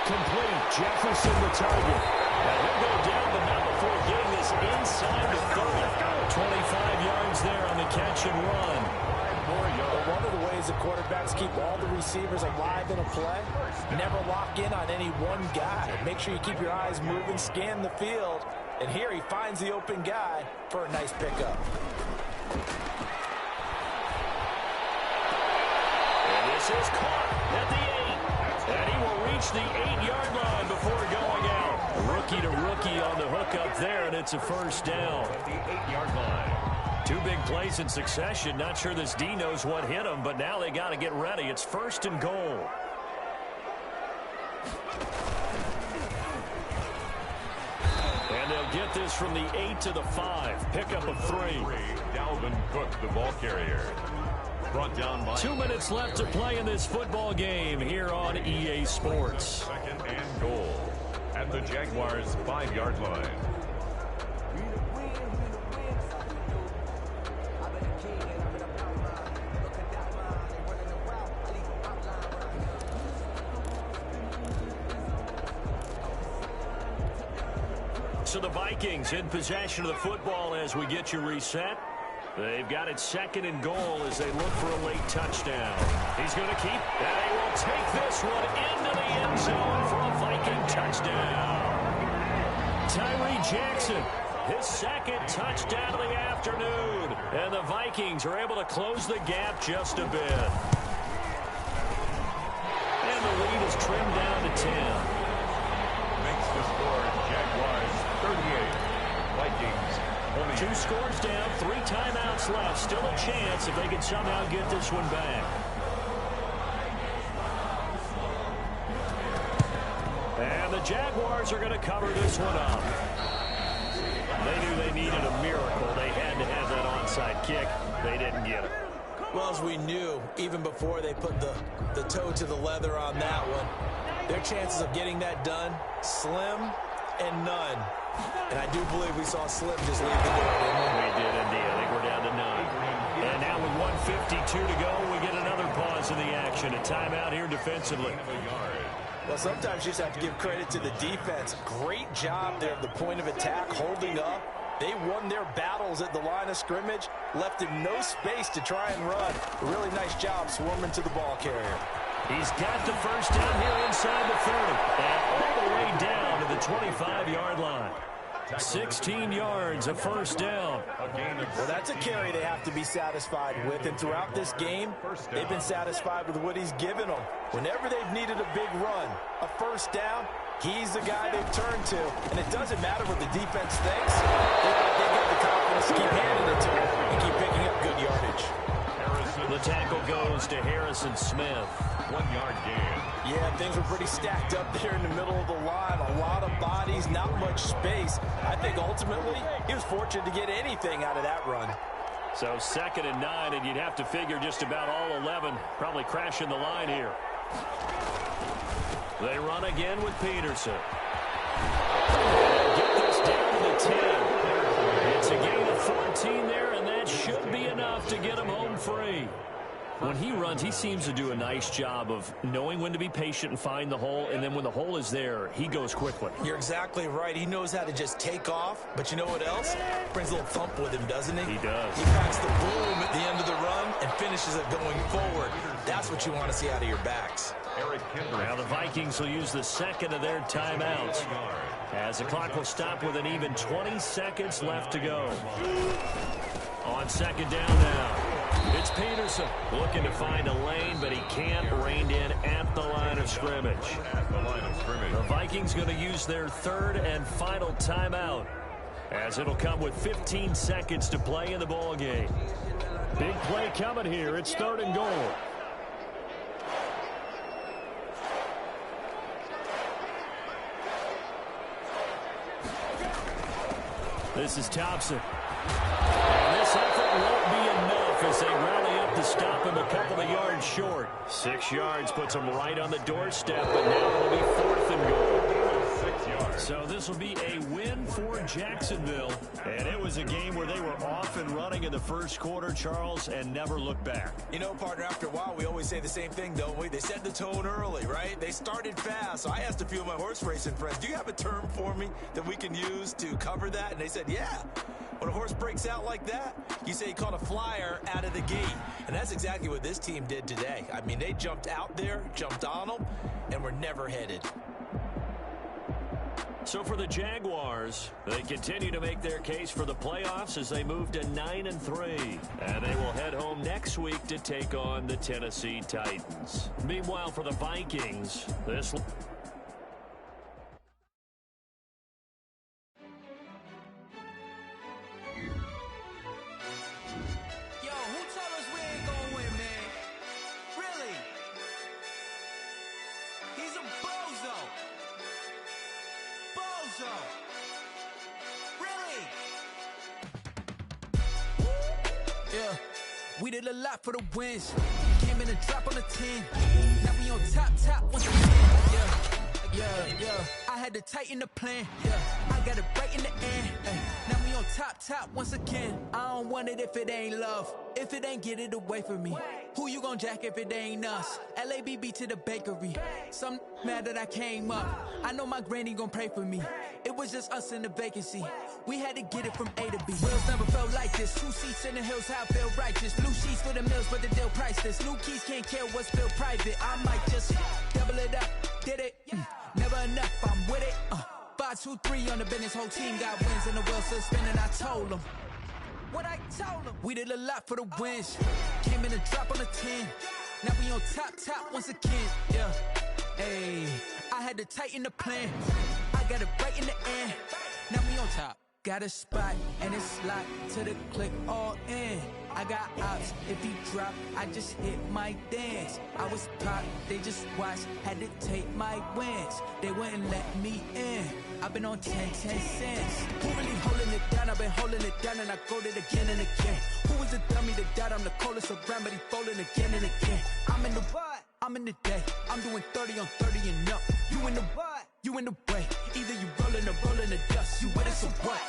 Complete. Jefferson the target. Now he'll go down, but not before getting this inside the 30. 25 yards there on the catch and run. One of the ways the quarterbacks keep all the receivers alive in a play, never lock in on any one guy. Make sure you keep your eyes moving, scan the field, and here he finds the open guy for a nice pickup. And this is caught at the 8. And he will reach the 8-yard line before going out. Rookie to rookie on the hook up there, and it's a first down. At the 8-yard line. 2 big plays in succession. Not sure this D knows what hit him, but now they got to get ready. It's first and goal. And they'll get this from the 8 to the 5. Pickup of 3. Dalvin Cook, the ball carrier. Brought down by 2 minutes left to play in this football game here on EA Sports. Second and goal at the Jaguars' 5-yard line. So the Vikings in possession of the football as we get you reset. They've got it second and goal as they look for a late touchdown. He's going to keep, and he will take this one into the end zone for a Viking touchdown. Tyree Jackson, his second touchdown of the afternoon. And the Vikings are able to close the gap just a bit. And the lead is trimmed down to 10. Makes the score Jaguars 38. Vikings 2 scores down, 3 timeouts left. Still a chance if they can somehow get this one back. And the Jaguars are going to cover this one up. They knew they needed a miracle. They had to have that onside kick. They didn't get it. Well, as we knew, even before they put the toe to the leather on that one, their chances of getting that done, slim and none. And I do believe we saw Slim just leave the door, didn't we? We did indeed. I think we're down to 9. And now with 1:52 to go, we get another pause in the action. A timeout here defensively. Well, sometimes you just have to give credit to the defense. Great job there at the point of attack, holding up. They won their battles at the line of scrimmage, left him no space to try and run. A really nice job swarming to the ball carrier. He's got the first down here inside the 30. And all the way down to the 25-yard line. 16 yards, a first down. Well, that's a carry they have to be satisfied with. And throughout this game, they've been satisfied with what he's given them. Whenever they've needed a big run, a first down, he's the guy they've turned to. And it doesn't matter what the defense thinks. They get the confidence to keep handing it to him and keep picking up good yardage. The tackle goes to Harrison Smith. 1-yard gain. Yeah, things were pretty stacked up there in the middle of the line. A lot of bodies, not much space. I think ultimately he was fortunate to get anything out of that run. So 2nd and 9, and you'd have to figure just about all 11 probably crashing the line here. They run again with Peterson. Get this down to the 10. It's a gain of 14 there, and that should be enough to get him home free. When he runs, he seems to do a nice job of knowing when to be patient and find the hole, and then when the hole is there, he goes quickly. You're exactly right. He knows how to just take off, but you know what else? Brings a little thump with him, doesn't he? He does. He packs the boom at the end of the run and finishes it going forward. That's what you want to see out of your backs. Now the Vikings will use the second of their timeouts, as the clock will stop with an even 20 seconds left to go. On 2nd down now. It's Peterson looking to find a lane, but he can't rein in at the line of scrimmage. At the line of scrimmage. The Vikings going to use their third and final timeout, as it'll come with 15 seconds to play in the ball game. Big play coming here. It's 3rd and goal. This is Thompson. And this effort won't be enough as they rally up to stop him a couple of yards short. 6 yards puts him right on the doorstep, but now it'll be 4th and goal. 6 yards. So this will be a win for Jacksonville. And it was a game where they were off and running in the first quarter, Charles, and never looked back. You know, partner, after a while, we always say the same thing, don't we? They set the tone early, right? They started fast. So I asked a few of my horse racing friends, do you have a term for me that we can use to cover that? And they said, yeah. When a horse breaks out like that, you say he caught a flyer out of the gate. And that's exactly what this team did today. I mean, they jumped out there, jumped on them, and were never headed. So for the Jaguars, they continue to make their case for the playoffs as they move to 9-3. And they will head home next week to take on the Tennessee Titans. Meanwhile, for the Vikings, this... We did a lot for the wins. Came in and drop on the 10. Now we on top once again. Yeah. I had to tighten the plan. Yeah, I got it right in the end. Now we on top once again. I don't want it if it ain't love. If it ain't, get it away from me. Who you gon' jack if it ain't us? LABB to the bakery. Some mad that I came up. I know my granny gon' pray for me. It was just us in the vacancy. We had to get it from A to B. Wheels never felt like this. 2 seats in the hills, how I feel righteous. Blue sheets for the mills, but the deal priceless. New keys can't care what's still private. I might just double it up. Did it? Never enough, I'm with it. 5, 2, 3 on the business. Whole team got wins and the wheels still spinning. I told them what I told them. We did a lot for the wins. Came in and drop on the 10. Now we on top once again. Yeah. Hey, I had to tighten the plan. I got it right in the end. Now we on top. Got a spot and it's locked to the click all in. I got ops, if he drop, I just hit my dance. I was pop, they just watched, had to take my wins. They wouldn't let me in. I've been on 10 cents. Who really holding it down? I've been holding it down and I go it again and again. Who was the dummy that died? I'm the coldest around, but he folding again and again. I'm in the what? I'm in the day. I'm doing 30 on 30 and up. You in the what? You in the way. Either you rolling or rolling the dust. You with us or what?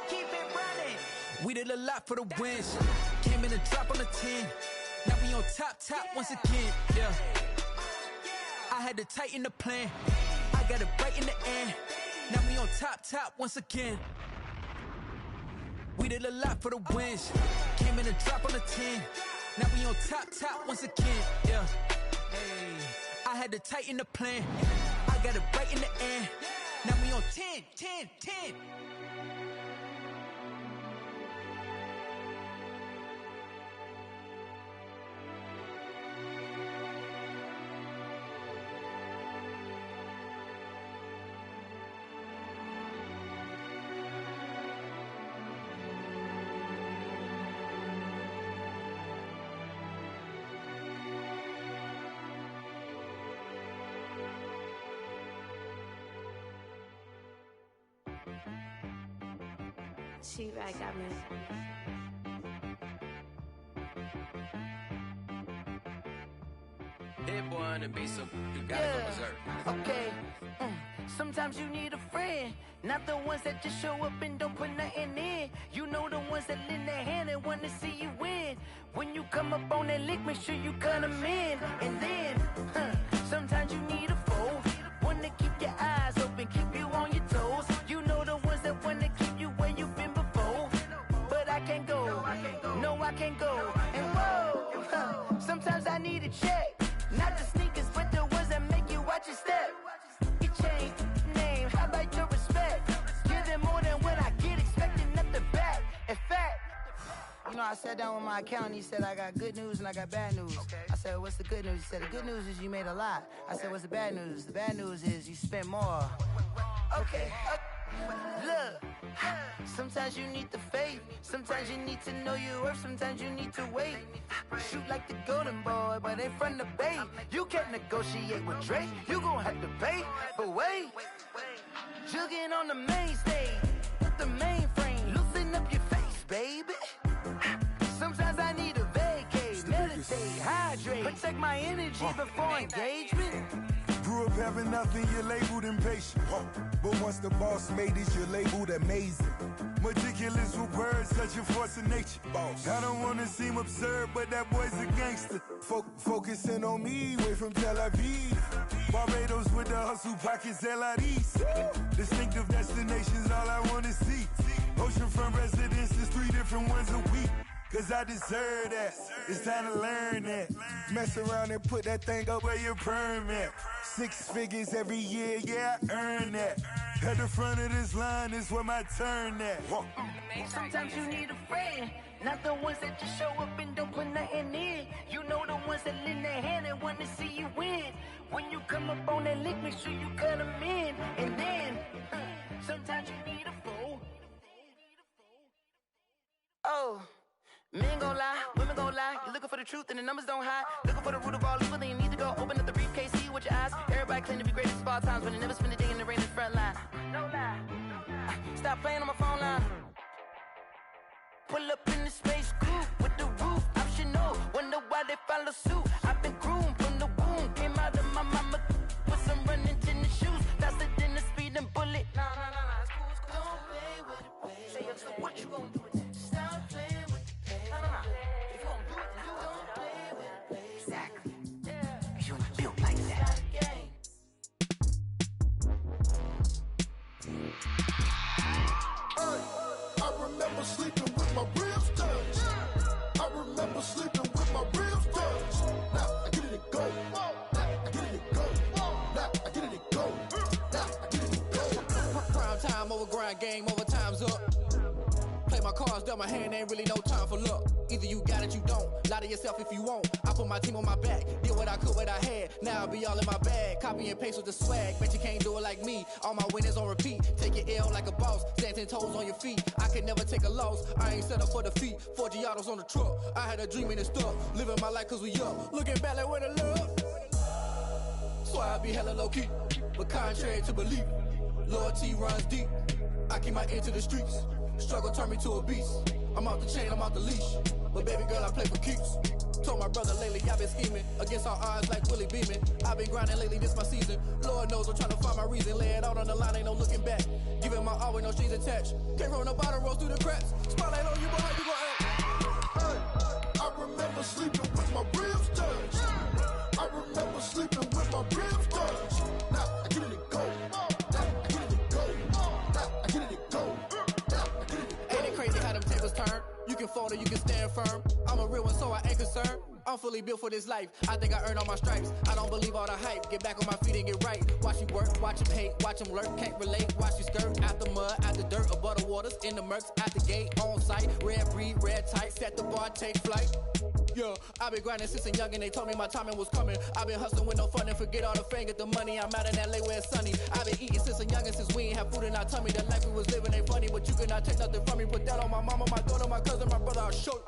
Keep it running. We did a lot for the wins. Came in and drop on the 10. Now we on top once again. Yeah. I had to tighten the plan. I got it right in the end. Now we on top once again. We did a lot for the wins. Came in and drop on the 10. Now we on top once again. Yeah. Hey, I had to tighten the plan. I got it right in the end. Now we on 10. She right got me. It wanna be so you gotta go berserk. Okay. Sometimes you need a friend, not the ones that just show up and don't put nothing in. You know the ones that lend their hand and wanna see you win. When you come up on that lick, make sure you cut them in. And then, sometimes you need a foe, one to keep your eyes open, keep you on your toes. You know the ones that wanna keep you where you've been before. But I can't go, no I can't go. And whoa, sometimes I need a check. Not the sneakers, but the ones that make you watch your step. You change name, how about your respect? Give them more than what I get, expecting nothing back. In fact, you know I sat down with my accountant. He said, I got good news and I got bad news. Okay. I said, what's the good news? He said, the good news is you made a lot. I said, what's the bad news? The bad news is you spent more. Okay. Look, sometimes you need the faith. Sometimes you need to know your worth. Sometimes you need to wait. Shoot like the golden boy, but ain't from the bay. You can't negotiate with Drake. You gon' have to pay. But wait, jugging on the main stage with the mainframe. Loosen up your face, baby. Sometimes I need a vacate, meditate, hydrate, protect my energy before engagement. Grew up having nothing, you're labeled impatient. But once the boss made it, you're labeled amazing. Meticulous with words, such a force of nature. I don't wanna seem absurd, but that boy's a gangster. Focusing on me, way from Tel Aviv. Barbados with the hustle pockets, LIDs. Distinctive destinations, all I wanna see. Oceanfront residences, 3 different ones a week. Cause I deserve that, it's time to learn that. Mess around and put that thing up where your permit. 6 figures every year, yeah, I earn that. At the front of this line is where my turn at. Sometimes you need a friend, not the ones that just show up and don't put nothing in. You know the ones that lend their hand and want to see you win. When you come up on that lick, make sure you cut them in. And then, sometimes you need a fool. Oh. Men gon' lie, women gon' lie. You're looking for the truth and the numbers don't hide. Looking for the root of all evil, then you need to go open up the briefcase, see with your eyes. Everybody claim to be greatest of all times, but they never spend a day in the rain in the front line. No lie. Stop playing on my phone line. Pull up in the space coupe with the roof optional. Wonder why they follow suit. I've been groomed from the womb. Came out of my mama with some running tennis shoes. Faster than the speeding bullet. Nah, it's cool, it's cool. Don't play with it, baby. Say so what you gon' do with it? Stop playing with it. If you gon' do it, then don't play with it, baby. Exactly. Cause you ain't built like that. I remember sleeping with my ribs touched. I remember sleeping with my ribs touched. Now I get it and go. Now I get it and go. Now I get it and go. Now I get it and go. Prime time over grind game, overtime's up. Play my cards, dealt my hand, ain't really no time for luck. Either you got it, you don't. Lie to yourself if you won't. I put my team on my back, did what I could, what I had. Now I'll be all in my bag, copy and paste with the swag. Bet you can't do it like me. All my winners on repeat. Take your L like a boss, stand 10 toes on your feet. I can never take a loss. I ain't set up for defeat. 4 Giottos on the truck. I had a dream and it's stuck. Living my life cause we up. Looking back like where the love. So I be hella low key, but contrary to belief, loyalty runs deep. I keep my ear to the streets. Struggle turned me to a beast. I'm off the chain, I'm off the leash. But baby girl, I play for keeps. Told my brother lately, I've been scheming against all odds like Willie Beeman. I've been grinding lately, this my season. Lord knows I'm trying to find my reason. Lay it out on the line, ain't no looking back. Giving my all with no strings attached. Came from the bottom, rose through the cracks. Spotlight on you, boy, how you gon' act? I remember sleeping with my ribs touched. I remember sleeping with my ribs touched. Now I get it and go. Now I get it and go. Now I get it and go. Ain't it crazy how them tables turn? You can fold or you can stand firm. I'm a real one, so I ain't concerned. I'm fully built for this life. I think I earned all my stripes. I don't believe all the hype. Get back on my feet and get right. Watch you work, watch him hate, watch him lurk. Can't relate, watch you skirt. Out the mud, out the dirt, above the waters, in the murks, out the gate, on site. Red breed, red tight, set the bar, take flight. Yeah, I've been grinding since a youngin', they told me my timing was coming. I've been hustling with no fun and forget all the fame, get the money. I'm out in LA where it's sunny. I've been eating since a youngin', since we ain't have food in our tummy. The life we was living ain't funny, but you cannot take nothing from me. Put that on my mama, my daughter, my cousin, my brother, I'll show you.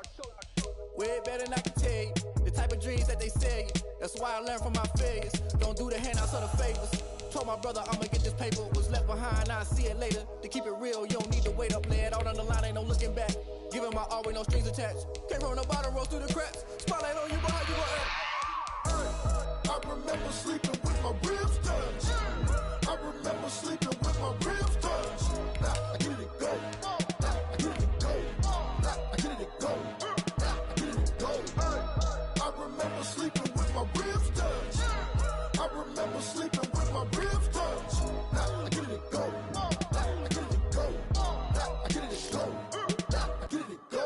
Way better than I can tell you. The type of dreams that they sell you. That's why I learned from my failures. Don't do the handouts or the favors. Told my brother I'ma get this paper. Was left behind, I'll see it later. To keep it real, you don't need to wait up. Lay it out on the line, ain't no looking back. Giving my all with no strings attached. Came from the bottom, rose through the cracks. Spotlight on you, boy, how you gon' act? I remember sleeping with my ribs touched. I remember sleeping with my ribs touched. Now I get it and go. Now I get it and go. Now I get it and go. Now I get it and go. I remember sleeping with my ribs touched. I remember sleeping with my ribs touched. Now I get it and go. Now I get it and go. Now I get it and go. Now I get it and go.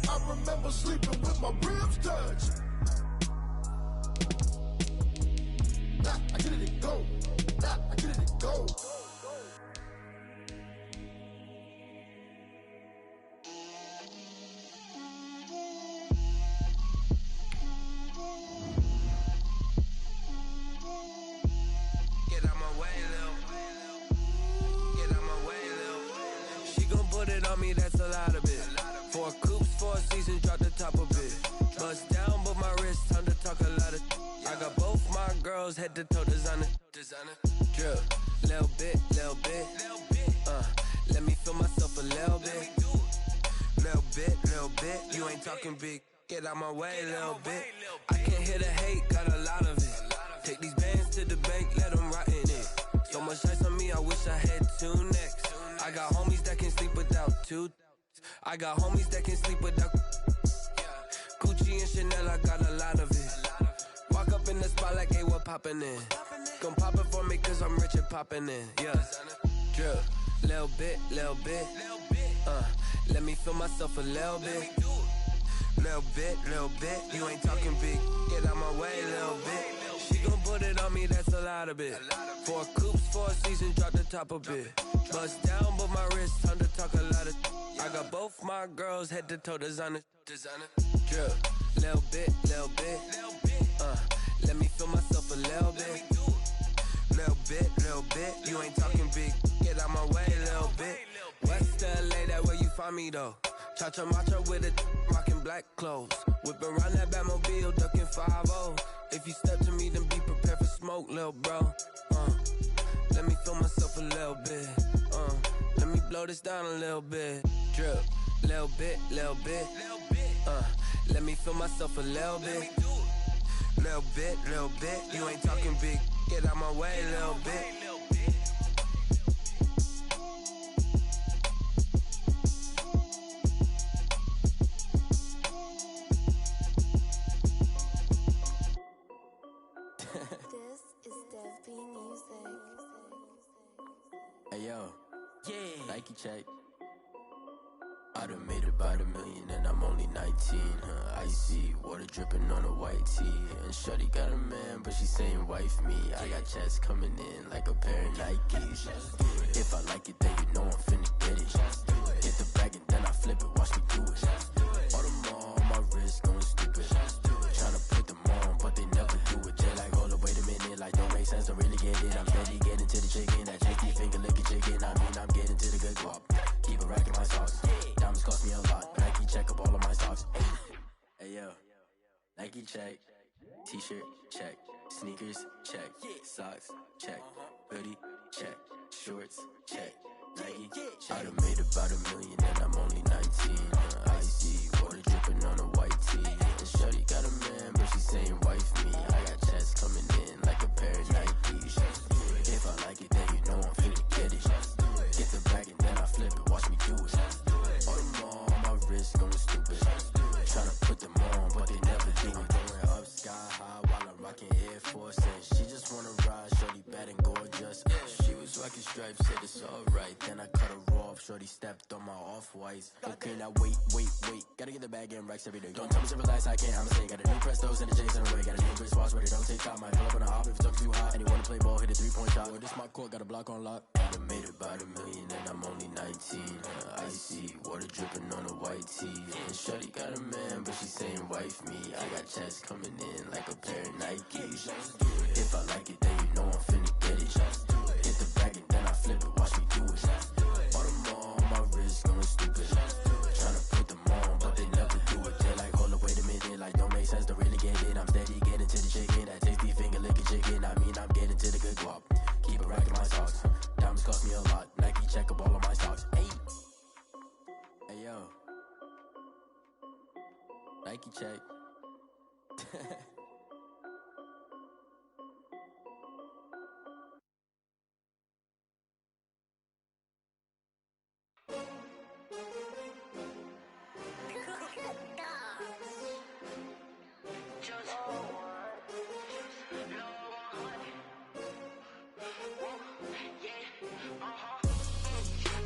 I remember sleeping with my ribs touched. Now I get it and go. Now I get it and go. me, that's a lot of it. 4 coops, 4 seasons, drop the top of it. Bust down, but my wrist, time to talk a lot of. I got both my girls head to toe designer. Drip, little bit. Let me feel myself a little bit. Little bit. You ain't talking big. Get out my way, little bit. I can't hear the hate, got a lot of it. Take these bands to the bank, let them rot in it. So much ice on me, I wish I had 2 necks. I got homies that can sleep without 2. I got homies that can sleep without Gucci and Chanel, I got a lot of it. Walk up in the spot like, hey, what poppin' in? Come pop it for me, cause I'm rich and poppin' in, yeah. Drip, little bit. Let me feel myself a little bit. Little bit. You ain't talking big. Get out my way, little bit. She gon' put it on me, that's a lot of it. 4 coops, 4 seasons, drop the top a bit. Bust down, but my wrist, time to talk a lot of. I got both my girls head to toe designer. Drip, little bit. Let me feel myself a little bit. Little bit. You ain't talking big. Get out my way, little bit. West LA, that where you find me though. Cha-cha matcha with a rockin' black clothes. Whip around that Batmobile, ducking 5-0. If you step to me, then be prepared for smoke, lil' bro. Let me feel myself a little bit. Let me blow this down a little bit. Drip, little bit. Let me feel myself a little bit. Little bit. You ain't talking big. Get out my way, little bit. Hey yo, yeah, Nike check. I done made about $1 million and I'm only 19, icy, water dripping on a white tee. And shorty got a man, but she saying wife me. I got checks coming in like a pair of Nikes. If I like it, then you know I'm finna get it. Hit the bag and then I flip it, watch me do it. Audemars on my wrist, going stupid. Tryna put them on, but they never do it. They like, hold up, wait a minute, like don't make sense, don't really get it. I'm steady getting to the chicken, that tasty finger licking chicken. I mean, I'm getting to the good guap. Keep a rack in my socks. Diamonds cost me a lot. Nike check up all of my stocks. Hey yo, Nike check. T-shirt check. Sneakers check. Socks check. Hoodie check. Shorts check. Nike check. I done made about $1 million and I'm only 19. Icy, water dripping on a white tee. And shorty got a man, but she saying wife me. I got checks coming in like a pair of Nikes. If I like it, then you know I'm finna get it. Get the bag and then I flip it, watch me do it. Audemars on my wrist, going stupid. Tryna put them on, but they never do it. Going up sky high while I'm rocking Air Force. And she just wanna ride, shorty bad and gorgeous. She was rocking stripes, said it's alright. Then I cut her off, shorty stepped on my off-whites. Okay, now wait. Gotta get the bag and racks every day. Don't tell me to relax, I can't, I'ma say. Got a new Prestos and a Jason away. Got a new wristwatch, but it don't take time. Might pull up on a hop if it's too hot. And he wanna play ball, hit a 3-point shot. Well, this my court, got a block on lock. I done made about $1 million and I'm only 19. Icy, water dripping on a white tee. And shorty got a man, but she saying wife me. I got checks coming in like a pair of Nikes. If I like it, then you know I'm finna get it. Hit the bag and then I flip it, watch me do it. Audemars on my wrist, going stupid. Tryna put them on, but they never do it. They're like, hold up, wait a minute, like don't make sense, don't really get it. I'm steady getting to the chicken, that tasty finger licking chicken. I mean, I'm getting to the good guap. Keep a rack in my socks. Diamonds cost me a lot. Nike check up all of my stocks. Hey yo, Nike check.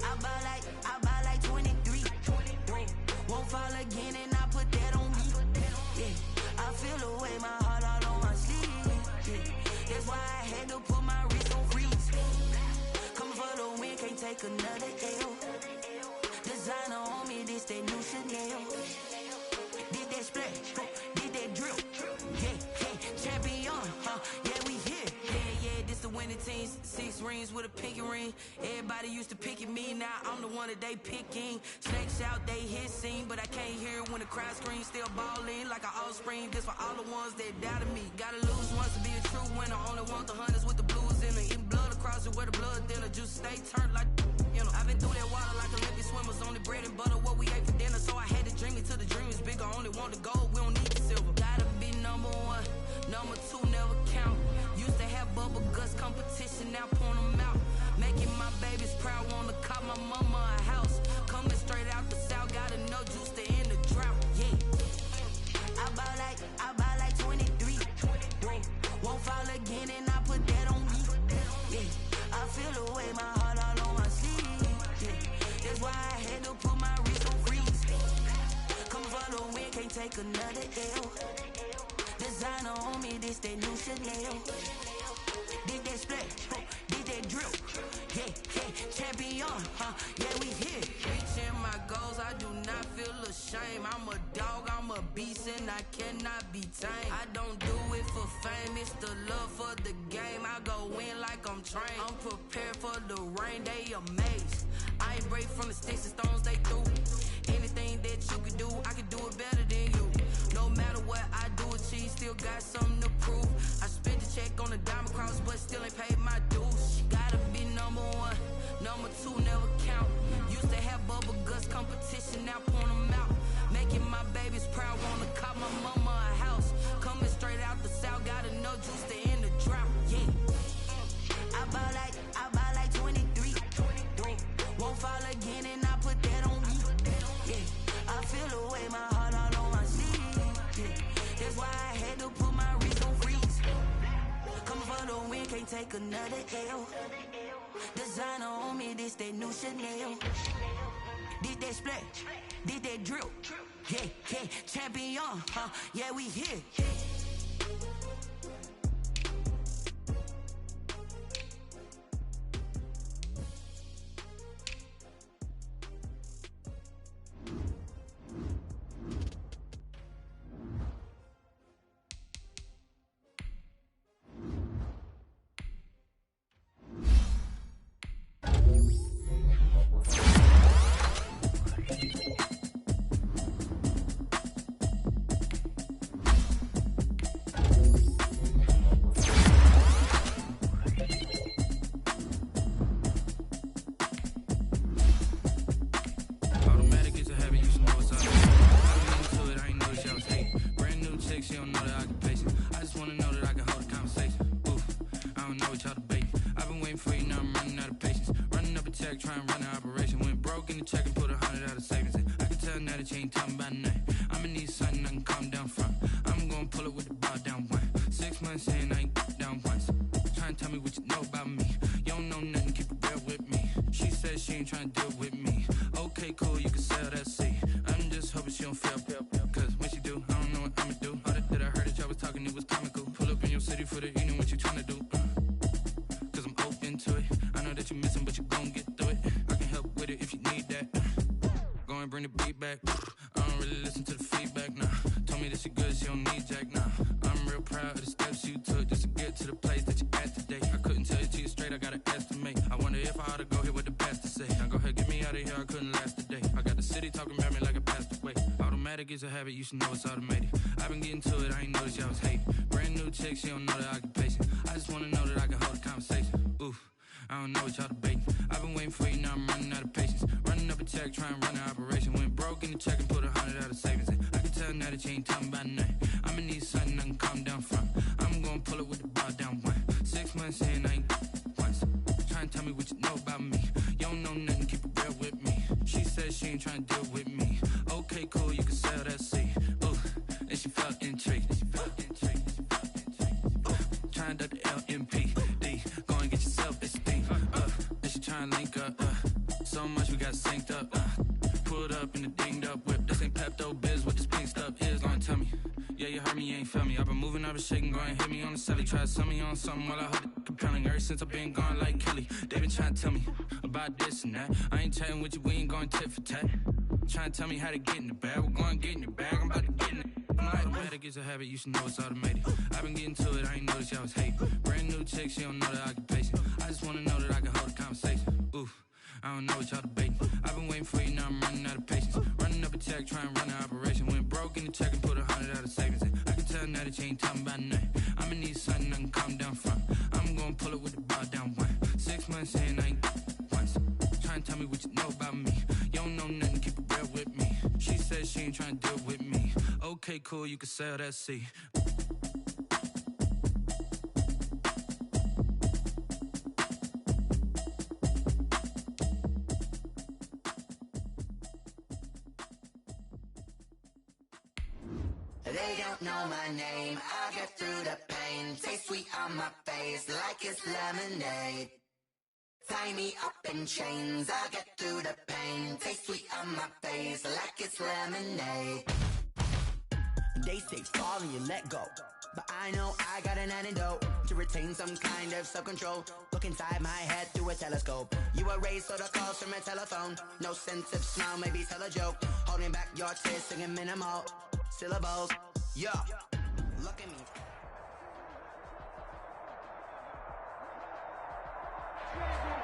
I buy like 23. Won't fall again and I put that on me. Yeah, I feel away my heart all on my sleeve. Yeah, that's why I had to put my wrist on freeze. Come for the win, can't take another L. Designer on me, this that new Chanel. Did that splash, did that drip. Yeah, champion, yeah, we here. Yeah, this the winning team. 6 rings with a pinky ring. Everybody used to pick at me, now I'm the one that they picking. Snakes out, they hissing, but I can't hear when the crowd screams. Still balling like an offspring. This for all the ones that doubted me. Gotta lose once to be a true winner. Only want the hunters with the blues in it. Eating blood across it where the blood thinner. Juice stay turned like, you know. I've been through that water like Olympic swimmers. Only bread and butter, what we ate for dinner. So I had to dream it till the dream is bigger. Only want the gold, we don't need the silver. Gotta be number one, number two never count. Used to have bubble guts competition, now point them out. Making my babies proud, wanna call my mama a house. Coming straight out the south, gotta know juice to end the drought. Yeah, I buy like 23. Won't fall again and I put that on me. Yeah, I feel the way, my heart all on my sleeve. Yeah, that's why I had to put my wrist on freeze. Come for the win, can't take another L. Designer on me, this that new Chanel. Did that split, did that drill. Yeah, champion, yeah, we here. Reaching my goals, I do not feel ashamed. I'm a dog, I'm a beast, and I cannot be tamed. I don't do it for fame, it's the love for the game. I go in like I'm trained. I'm prepared for the rain, they amazed. I ain't break from the sticks and stones they threw. Anything that you could do, I could do it better than you. No matter what I do, achieve, still got something to prove. I spent the check on the diamond cross, but still ain't paid my dues. Gotta be number one, number two never count. Used to have bubble guts competition, now point them out. Making my babies proud, wanna call my mama a house. Coming straight out the south, gotta know juice to end the drought. Yeah, I buy like 23. Won't fall again and I put that on me. Yeah, I feel the way, my heart all on my sleeve. Yeah, that's why I had to put my wrist on freeze. Come for the win, can't take another L. Designer on me, this that new Chanel. Did that split, did that drill. Yeah, champion, yeah, we here. It's a habit, you should know it's automated. I've been getting to it, I ain't noticed y'all was hating. Brand new chick, she don't know the occupation. I just wanna know that I can hold a conversation. Oof, I don't know what y'all debating. I've been waiting for you, now I'm running out of patience. Running up a check, trying to run an operation. Went broke in the check and put 100 out of savings in. I can tell now that you ain't talking about nothing. I'ma need something I can calm down from. I'm gonna pull it with the bar down one. 6 months in, I ain't once. Trying to tell me what you know about me. You don't know nothing, keep it real with me. She said she ain't trying to deal with me. Okay, cool, you can sell that seed. Ooh, and she felt intrigued. Trying to the LMPD. Go and get your self-esteem. And she trying to link up. So much we got synced up. Pulled up in the dinged up whip. This ain't Pepto Biz, what this pink stuff is. Gonna tell me. Yeah, you heard me, you ain't feel me. I've been moving, I've been shaking, go and hit me on the celly. Try to sell me on something while I heard it compelling. Ever since I've been gone like Kelly, they been trying to tell me about this and that. I ain't chatting with you, we ain't going tit for tat. Trying to tell me how to get in the bag. We're going to get in your bag, I'm about to get in it. Automatic is a habit, you should know it's automated. I've been getting to it, I ain't noticed y'all was hating. Brand new chick, she don't know the occupation. I just wanna know that I can hold a conversation. Oof, I don't know what y'all debating. I've been waiting for you, now I'm running out of patience. Running up a check, trying to run an operation. Went broke in the check and put 100 out of savings in. I can tell now that you ain't talking about nothing. I'ma need something I can calm down from. I'm gonna pull it with the bow down one. 6 months in, I ain't once. Trying to tell me what you know about me. You don't know nothing, keep it real with me. She said she ain't trying to deal with me. Okay, cool, you can sail that sea. They don't know my name, I get through the pain. Taste sweet on my face like it's lemonade. Tie me up in chains, I get through the pain. Taste sweet on my face like it's lemonade. They say fall and you let go, but I know I got an antidote to retain some kind of self-control. Look inside my head through a telescope. You erase all the calls from a telephone. No sense of smile, maybe tell a joke. Holding back your tears, singing minimal syllables. Yo, look at me.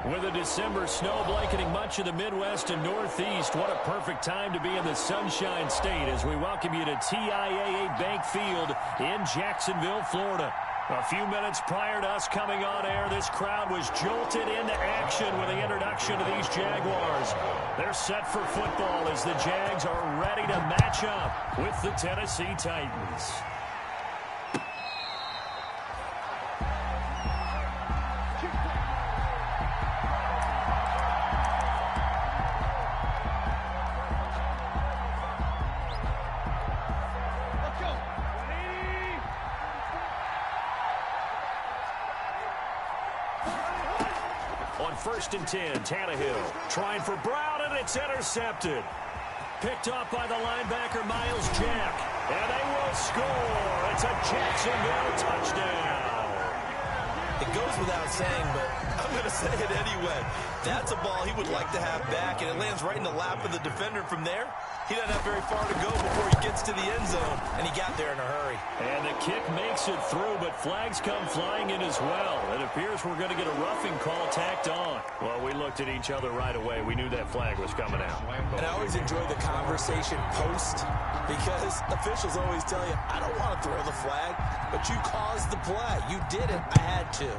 With a December snow blanketing much of the Midwest and Northeast, what a perfect time to be in the Sunshine State as we welcome you to TIAA Bank Field in Jacksonville, Florida. A few minutes prior to us coming on air, this crowd was jolted into action with the introduction of these Jaguars. They're set for football as the Jags are ready to match up with the Tennessee Titans. First and 10, Tannehill trying for Brown, and it's intercepted. Picked off by the linebacker, Miles Jack, and they will score. It's a Jacksonville touchdown. It goes without saying, but I'm going to say it anyway. That's a ball he would like to have back, and it lands right in the lap of the defender. From there, he doesn't have very far to go before he gets to the end zone, and he got there in a hurry. And the kick makes it through, but flags come flying in as well. It appears we're going to get a roughing call tacked on. Well, we looked at each other right away. We knew that flag was coming out. And I always enjoy the conversation post, because officials always tell you, I don't want to throw the flag, but you caused the play. You did it. I had to.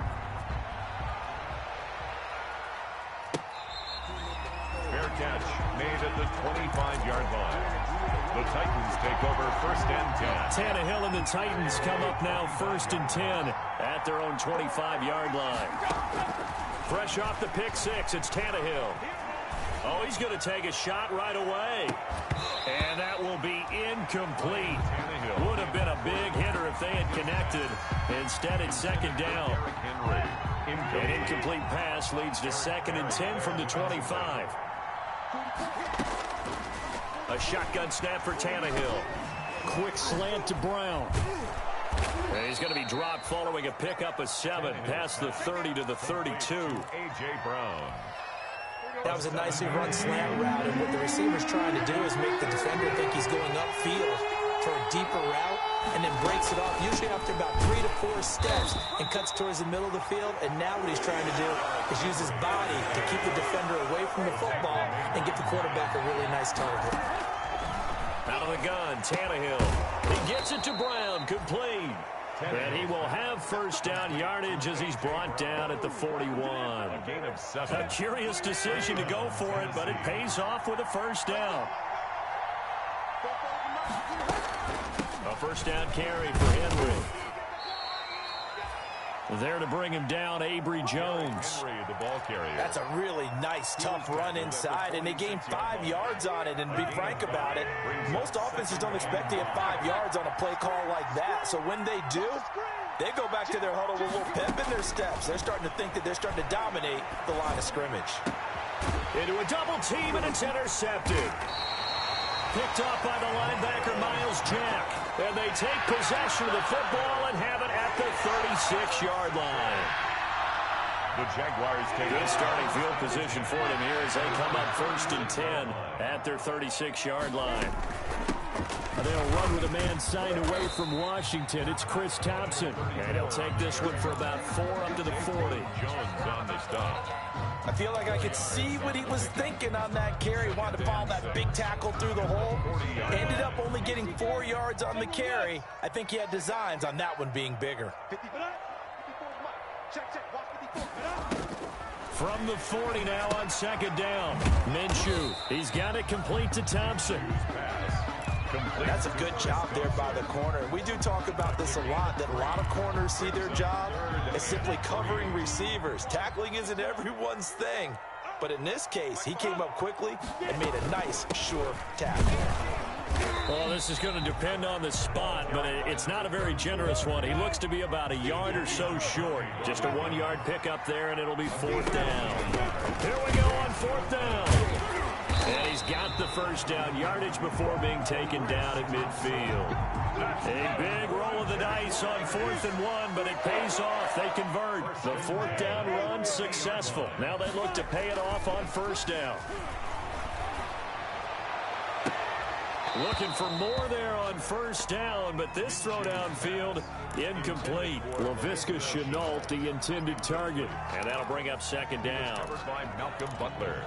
Fair catch made at the 25-yard line. The Titans take over first and 10. Tannehill and the Titans come up now first and 10 at their own 25-yard line. Fresh off the pick six, it's Tannehill. Oh, he's going to take a shot right away. And that will be incomplete. Would have been a big hitter if they had connected. Instead, it's second down. An incomplete pass leads to second and 10 from the 25. A shotgun snap for Tannehill. Quick slant to Brown. And he's going to be dropped following a pickup of 7 past the 30 to the 32. A.J. Brown. That was a nicely run slant route, and what the receiver's trying to do is make the defender think he's going upfield for a deeper route, and then breaks it off, usually after about 3 to 4 steps, and cuts towards the middle of the field. And now what he's trying to do is use his body to keep the defender away from the football and get the quarterback a really nice target. Out of the gun, Tannehill. He gets it to Brown, complete. And he will have first down yardage as he's brought down at the 41. A gain of 7. A curious decision to go for it, but it pays off with a first down. A first down carry for Henry. There to bring him down, Avery Jones. Henry, the ball carrier. That's a really nice, tough run inside, and they gained 5 yards on it. And to be frank about it, most offenses don't expect to get 5 yards on a play call like that. So when they do, they go back to their huddle with a little pep in their steps. They're starting to think that they're starting to dominate the line of scrimmage. Into a double team, and it's intercepted. Picked off by the linebacker, Miles Jack. And they take possession of the football and have it at the 36-yard line. The Jaguars take good starting field position for them here as they come up first and 10 at their 36-yard line. They'll run with a man signed away from Washington. It's Chris Thompson. And he'll take this one for about 4 up to the 40. Jones on the stop. I feel like I could see what he was thinking on that carry. Wanted to follow that big tackle through the hole. Ended up only getting 4 yards on the carry. I think he had designs on that one being bigger. From the 40 now on second down. Minshew. He's got it complete to Thompson. That's a good job there by the corner. We do talk about this a lot, that a lot of corners see their job as simply covering receivers. Tackling isn't everyone's thing. But in this case, he came up quickly and made a nice, sure tackle. Well, this is going to depend on the spot, but it's not a very generous one. He looks to be about a yard or so short. Just a 1-yard pickup there, and it'll be 4th down. Here we go on 4th down. And he's got the first down yardage before being taken down at midfield. A big roll of the dice on 4th and 1, but it pays off. They convert. The 4th down run successful. Now they look to pay it off on 1st down. Looking for more there on 1st down, but this throw downfield incomplete. Laviska Shenault, the intended target. And that'll bring up 2nd down. Covered by Malcolm Butler.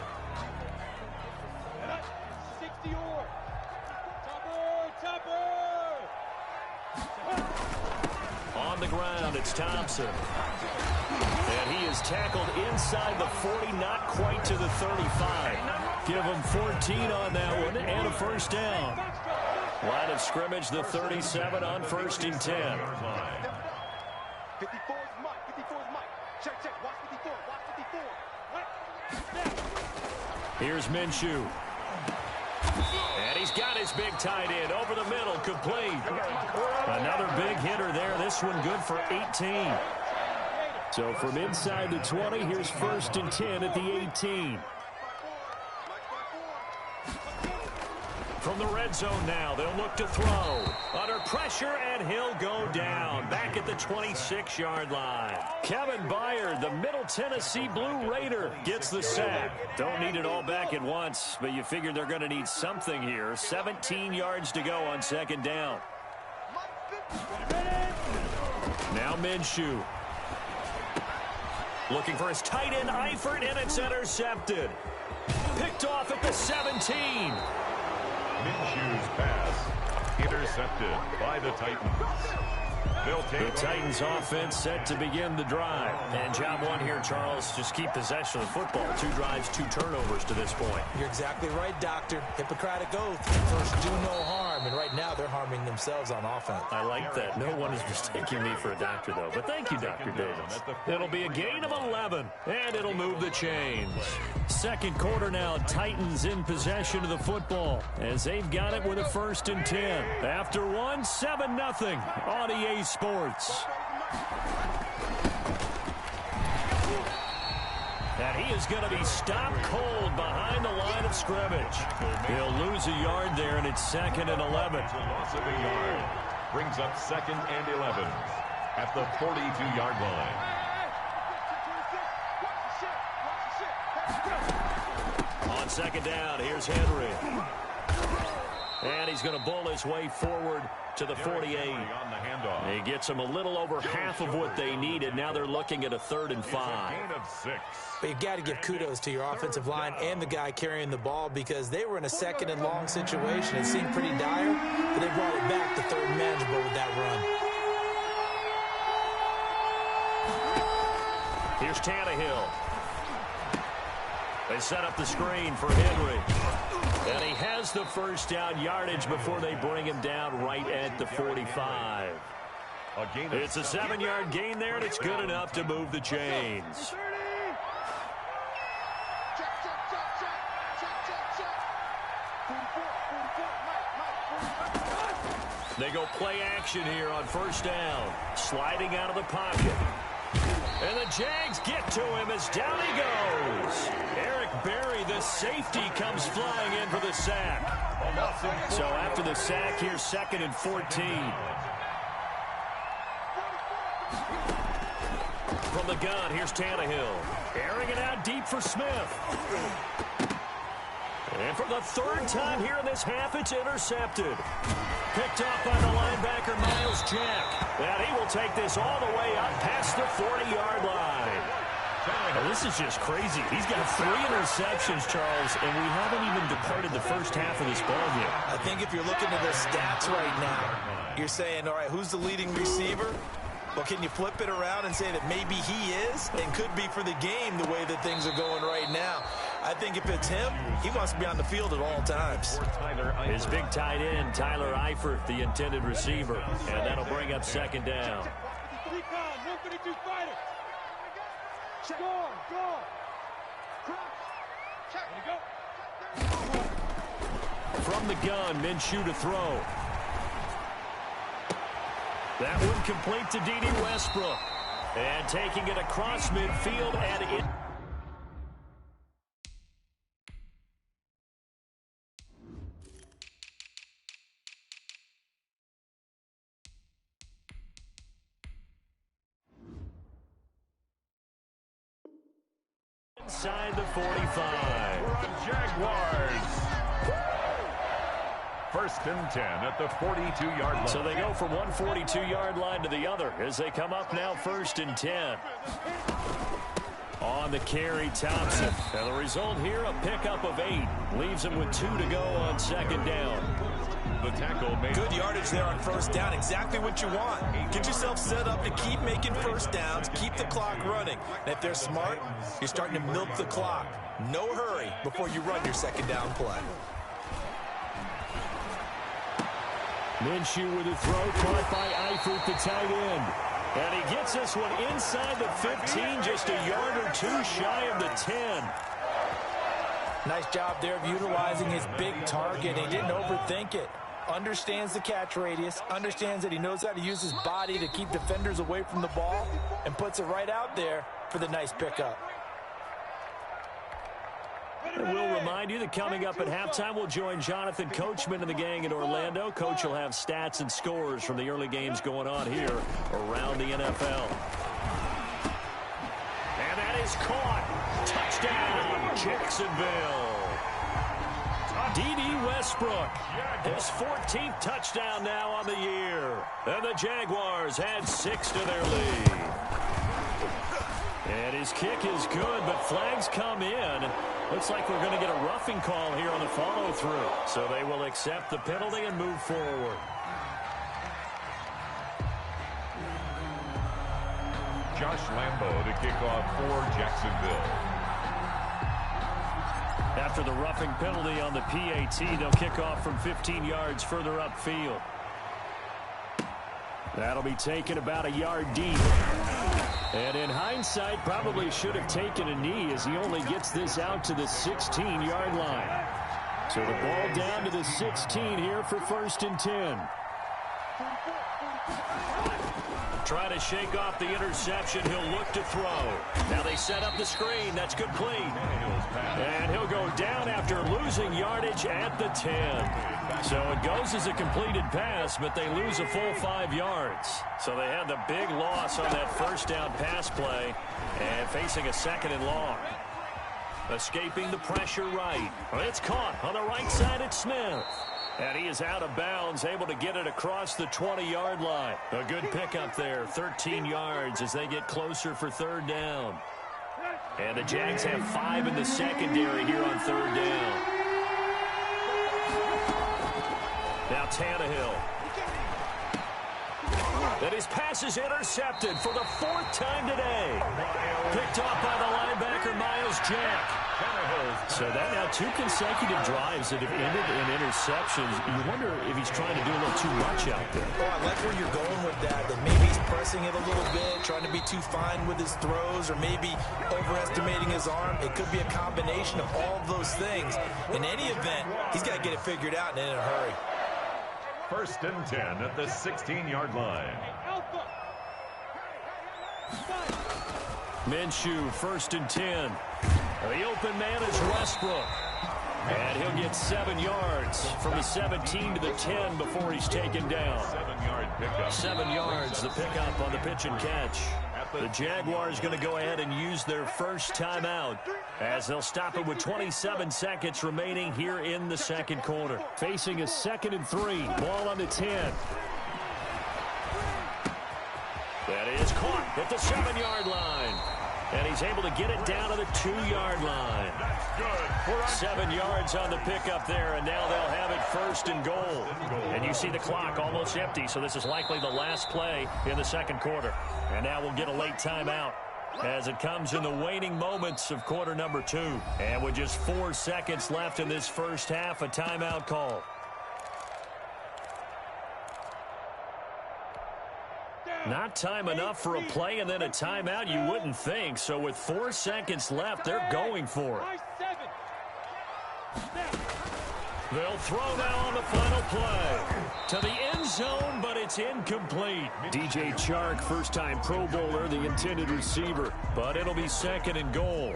On the ground, it's Thompson. And he is tackled inside the 40, not quite to the 35. Give him 14 on that one and a 1st down. Line of scrimmage, the 37 on 1st and 10. 54 is Mike. 54 is Mike. Check. Watch 54. Watch 54. Here's Minshew. And he's got his big tight end over the middle, complete. Another big hitter there. This one good for 18. So from inside the 20, here's 1st and 10 at the 18. From the red zone now, they'll look to throw. Under pressure, and he'll go down. Back at the 26-yard line. Kevin Byard, the Middle Tennessee Blue Raider, gets the sack. Don't need it all back at once, but you figure they're going to need something here. 17 yards to go on 2nd down. Now Minshew. Looking for his tight end, Eifert, and it's intercepted. Picked off at the 17. Minshew's pass intercepted by the Titans. The Titans offense set to begin the drive. And job one here, Charles, just keep possession of the football. 2 drives, 2 turnovers to this point. You're exactly right, Doctor. Hippocratic oath. First, do no harm. And right now, they're harming themselves on offense. I like that. No one is mistaking me for a doctor, though. But thank you, Dr. Davis. It'll be a gain of 11, and it'll move the chains. 2nd quarter now, Titans in possession of the football as they've got it with a 1st and 10. After one, 7-0 on EA Sports. And he is going to be stopped cold behind the line of scrimmage. He'll lose a yard there, and it's 2nd and 11. Loss of a yard brings up 2nd and 11 at the 42-yard line. On 2nd down, here's Henry. And he's going to bowl his way forward to the 48. On the handoff. He gets them a little over half of what they needed. Now they're looking at a 3rd and 5. Gain of 6. But you've got to give kudos to your offensive line and the guy carrying the ball because they were in a 2nd and long situation. It seemed pretty dire, but they brought it back to 3rd and manageable with that run. Here's Tannehill. They set up the screen for Henry. And he has the 1st down yardage before they bring him down right at the 45. It's a 7-yard gain there, and it's good enough to move the chains. They go play action here on 1st down. Sliding out of the pocket. And the Jags get to him as down he goes. Eric Berry, the safety, comes flying in for the sack. So after the sack, here's 2nd and 14. From the gun, here's Tannehill. Airing it out deep for Smith. And for the third time here in this half, it's intercepted. Picked off by the linebacker, Miles Jack. And he will take this all the way up past the 40-yard line. Oh, this is just crazy. He's got 3 interceptions, Charles, and we haven't even departed the first half of this ballgame. I think if you're looking at the stats right now, you're saying, all right, who's the leading receiver? Well, can you flip it around and say that maybe he is and could be for the game the way that things are going right now? I think if it's him, he wants to be on the field at all times. His big tight end, Tyler Eifert, the intended receiver, and that'll bring up second down. From the gun, Minshew to throw. That one complete to D.D. Westbrook. And taking it across midfield and in. Inside the 45. Jaguars. First and 10 at the 42-yard line. So they go from one 42-yard line to the other as they come up now first and 10. On the carry, Thompson. And the result here, a pickup of 8. Leaves him with 2 to go on second down. The tackle made good yardage there on first down. Exactly what you want. Get yourself set up to keep making first downs, keep the clock running. And if they're smart, you're starting to milk the clock. No hurry before you run your second down play. Minshew with a throw caught by Eifert, the tight end. And he gets this one inside the 15, just a yard or 2 shy of the 10. Nice job there of utilizing his big target. He didn't overthink it. Understands the catch radius, understands that he knows how to use his body to keep defenders away from the ball, and puts it right out there for the nice pickup. And we'll remind you that coming up at halftime, we'll join Jonathan Coachman and the gang in Orlando. Coach will have stats and scores from the early games going on here around the NFL. And that is caught. Touchdown, Jacksonville. D.D. Westbrook, his 14th touchdown now on the year. And the Jaguars add 6 to their lead. And his kick is good, but flags come in. Looks like we're going to get a roughing call here on the follow-through. So they will accept the penalty and move forward. Josh Lambo to kick off for Jacksonville. After the roughing penalty on the PAT, they'll kick off from 15 yards further upfield. That'll be taken about a yard deep. And in hindsight, probably should have taken a knee as he only gets this out to the 16-yard line. So the ball down to the 16 here for first and 10. Try to shake off the interception. He'll look to throw. Now they set up the screen. That's complete. And he'll go down after losing yardage at the 10. So it goes as a completed pass, but they lose a full 5 yards. So they had the big loss on that first down pass play and facing a second and long. Escaping the pressure right. It's caught on the right side at Smith. And he is out of bounds, able to get it across the 20-yard line. A good pickup there, 13 yards as they get closer for third down. And the Jags have 5 in the secondary here on third down. Now Tannehill. And his pass is intercepted for the 4th time today. Picked off by the linebacker, Miles Jack. So that now 2 consecutive drives that have ended in interceptions. You wonder if he's trying to do a little too much out there. Oh, I like where you're going with that maybe he's pressing it a little bit, trying to be too fine with his throws, or maybe overestimating his arm. It could be a combination of all of those things. In any event, he's got to get it figured out and in a hurry. First and 10 at the 16-yard line. Minshew, first and 10. The open man is Westbrook. And he'll get 7 yards from the 17 to the 10 before he's taken down. 7-yard pickup. 7 yards, the pickup on the pitch and catch. At The Jaguars going to go ahead and use their first timeout as they'll stop it with 27 seconds remaining here in the second quarter. Facing a 2nd and 3. Ball on the 10. That is caught at the 7-yard line. And he's able to get it down to the 2-yard line. 7 yards on the pickup there, and now they'll have it 1st and goal. And you see the clock almost empty, so this is likely the last play in the second quarter. And now we'll get a late timeout as it comes in the waning moments of quarter number 2. And with just 4 seconds left in this first half, a timeout call. Not time enough for a play and then a timeout, you wouldn't think. So with 4 seconds left, they're going for it. They'll throw now on the final play. To the end zone, but it's incomplete. DJ Chark, first-time Pro Bowler, the intended receiver. But it'll be 2nd and goal.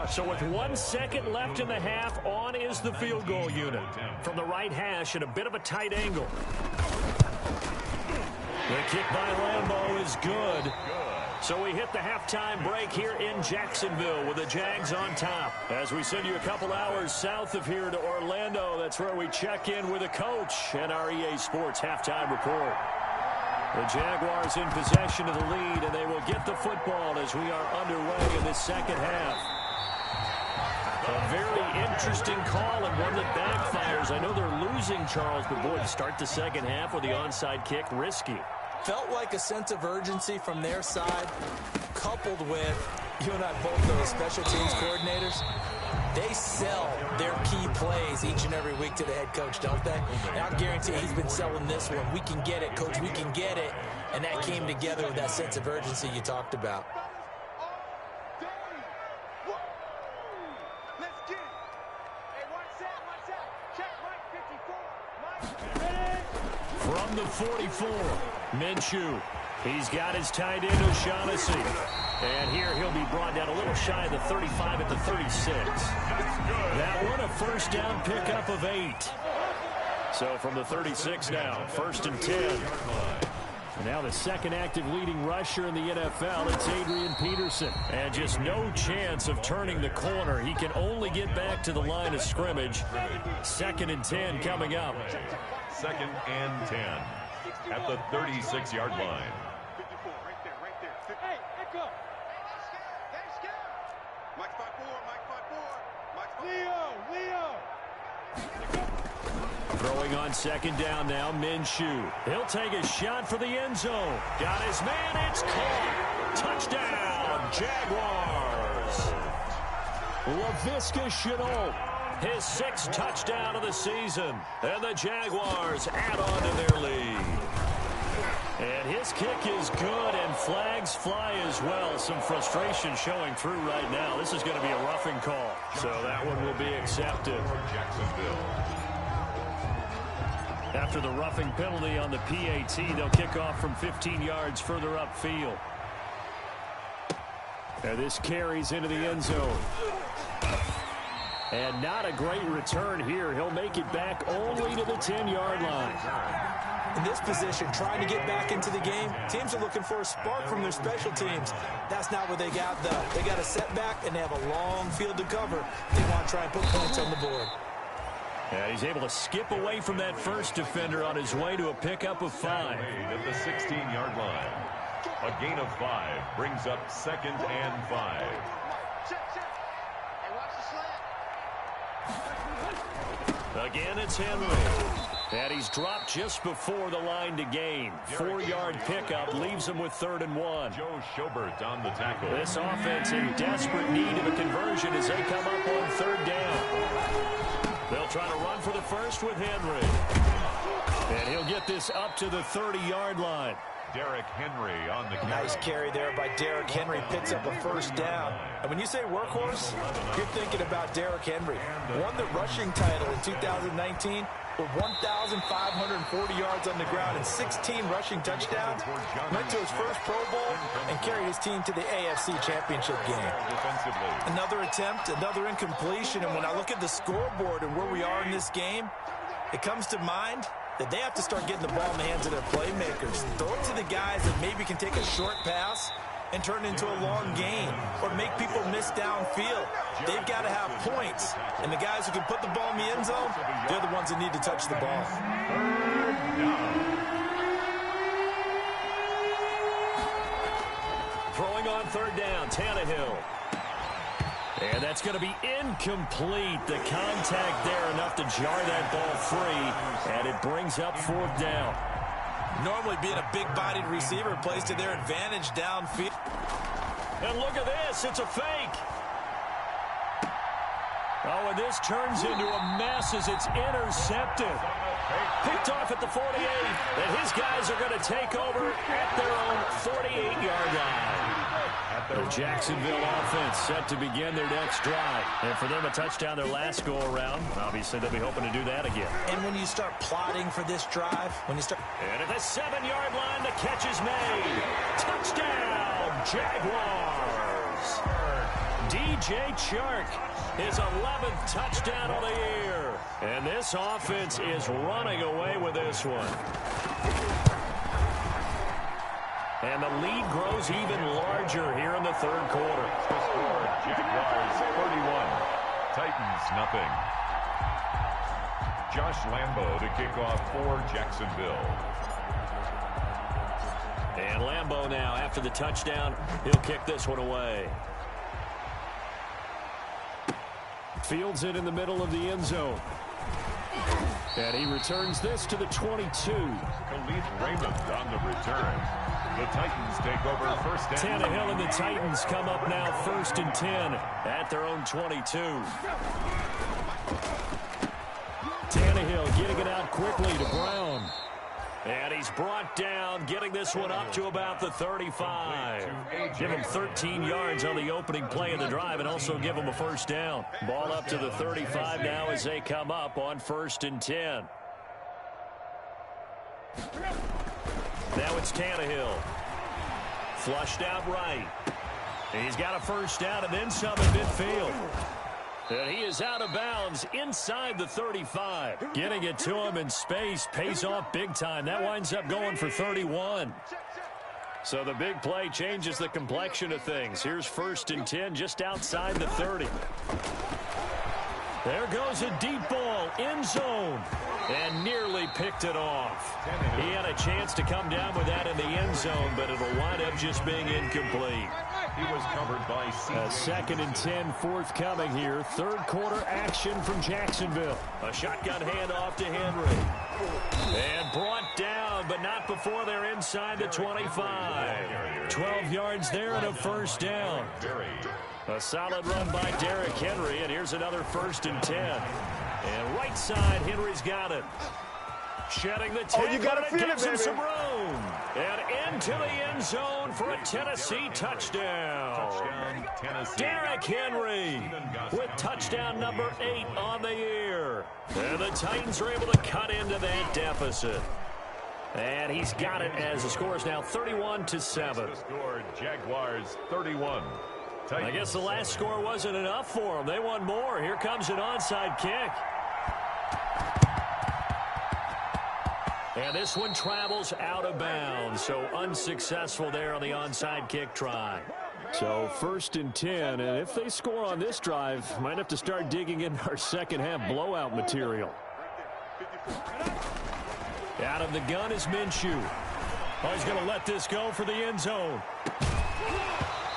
So with 1 second left in the half, on is the field goal unit. From the right hash at a bit of a tight angle. The kick by Lambeau is good. So we hit the halftime break here in Jacksonville with the Jags on top. As we send you a couple hours south of here to Orlando, that's where we check in with a coach and our EA Sports halftime report. The Jaguars in possession of the lead, and they will get the football as we are underway in this second half. A very interesting call and one that backfires. I know they're losing, Charles, but boy, to start the second half with the onside kick, risky. Felt like a sense of urgency from their side, coupled with, you and I both know, special teams coordinators. They sell their key plays each and every week to the head coach, don't they? And I guarantee he's been selling this one. We can get it, coach, we can get it. And that came together with that sense of urgency you talked about. From the 44, Minshew. He's got his tight end, O'Shaughnessy. And here he'll be brought down a little shy of the 35 at the 36. That one a first down pickup of 8. So from the 36 now, 1st and 10. And now the second active leading rusher in the NFL, it's Adrian Peterson. And just no chance of turning the corner. He can only get back to the line of scrimmage. 2nd and 10 coming up. 2nd and 10 at the 36-yard line. Throwing on 2nd down now, Minshew. He'll take a shot for the end zone. Got his man, it's caught. Touchdown, Jaguars. Laviska Shenault, his 6th touchdown of the season. And the Jaguars add on to their lead. And his kick is good, and flags fly as well. Some frustration showing through right now. This is going to be a roughing call. So that one will be accepted. After the roughing penalty on the PAT, they'll kick off from 15 yards further upfield. And this carries into the end zone. And not a great return here. He'll make it back only to the 10-yard line. In this position, trying to get back into the game, teams are looking for a spark from their special teams. That's not what they got, though. They got a setback, and they have a long field to cover. They want to try and put points on the board. Yeah, he's able to skip away from that first defender on his way to a pickup of 5. At the 16-yard line. A gain of 5 brings up 2nd and 5. Again, it's Henry. And he's dropped just before the line to gain. 4-yard pickup leaves him with 3rd and 1. Joe Schobert on the tackle. This offense in desperate need of a conversion as they come up on 3rd down. They'll try to run for the first with Henry. And he'll get this up to the 30-yard line. Derrick Henry on the carry. Nice carry there by Derrick Henry. Picks up a first down. And when you say workhorse, you're thinking about Derrick Henry. Won the rushing title in 2019 with 1,540 yards on the ground and 16 rushing touchdowns. Went to his first Pro Bowl and carried his team to the AFC Championship game. Another attempt, another incompletion. And when I look at the scoreboard and where we are in this game, it comes to mind that they have to start getting the ball in the hands of their playmakers. Throw it to the guys that maybe can take a short pass and turn it into a long game or make people miss downfield. They've got to have points. And the guys who can put the ball in the end zone, they're the ones that need to touch the ball. Throwing on third down, Tannehill. And that's going to be incomplete. The contact there enough to jar that ball free, and it brings up fourth down. Normally being a big-bodied receiver plays to their advantage downfield. And look at this. It's a fake. Oh, and this turns into a mess as it's intercepted. Picked off at the 48, and his guys are going to take over at their own 48-yard line. The Jacksonville offense set to begin their next drive. And for them, a touchdown their last go-around. Obviously, they'll be hoping to do that again. And when you start plotting for this drive, when you start... And at the 7-yard line, the catch is made. Touchdown, Jaguars. DJ Chark, his 11th touchdown of the year. And this offense is running away with this one. And the lead grows even larger here in the third quarter. Jaguars 31, Titans nothing. Josh Lambo to kick off for Jacksonville. And Lambo now, after the touchdown, he'll kick this one away. Fields it in the middle of the end zone. And he returns this to the 22. Khalid Raymond on the return. The Titans take over first and 10. Tannehill and the Titans come up now first and 10 at their own 22. Tannehill getting it out quickly to Brown. And he's brought down, getting this one up to about the 35. Give him 13 yards on the opening play of the drive and also give him a first down. Ball up to the 35 now as they come up on first and 10. Now it's Tannehill. Flushed out right. He's got a first down and then some in midfield. And he is out of bounds inside the 35. Getting it to him in space pays off big time. That winds up going for 31. So the big play changes the complexion of things. Here's first and 10 just outside the 30. There goes a deep ball, end zone, and nearly picked it off. He had a chance to come down with that in the end zone, but it'll wind up just being incomplete. He was covered by a second and 10 forthcoming here. Third quarter action from Jacksonville. A shotgun handoff to Henry. And brought down, but not before they're inside the 25. 12 yards there and a first down. A solid run by Derrick Henry, and here's another first and 10. And right side, Henry's got it. Shedding the tackle, you gotta feel gives it, him baby. some room. And into the end zone for a Tennessee touchdown. Tennessee. Derrick Henry with touchdown number 8 on the year. And the Titans are able to cut into that deficit. And he's got it as the score is now 31-7. Score Jaguars 31. I guess the last score wasn't enough for them. They want more. Here comes an onside kick. And this one travels out of bounds, so unsuccessful there on the onside kick try. So first and 10, and if they score on this drive, might have to start digging in our second half blowout material. Out of the gun is Minshew. Oh, he's going to let this go for the end zone.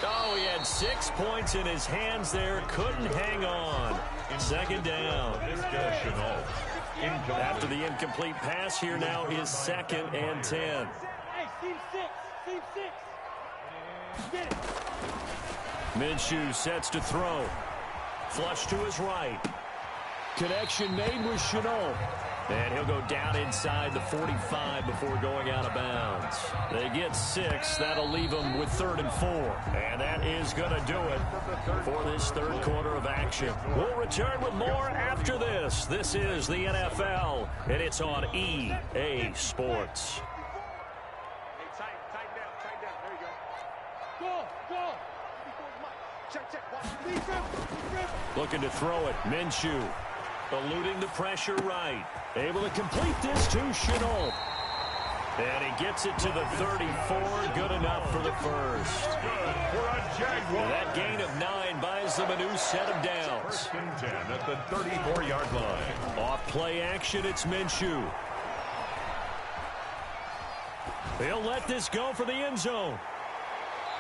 Oh, he had 6 points in his hands there. Couldn't hang on. Second down. After the incomplete pass, here now is second and 10. Minshew sets to throw. Flush to his right. Connection made with Shenault. And he'll go down inside the 45 before going out of bounds. They get 6. That'll leave them with 3rd and 4. And that is going to do it for this third quarter of action. We'll return with more after this. This is the NFL, and it's on EA Sports. Looking to throw it. Minshew eluding the pressure right. Able to complete this to Shenault. And he gets it to the 34. Good enough. enough for the first. Good for a Jaguar. That gain of 9 buys them a new set of downs. 1st and 10 at the 34-yard line. Off play action, it's Minshew. They'll let this go for the end zone.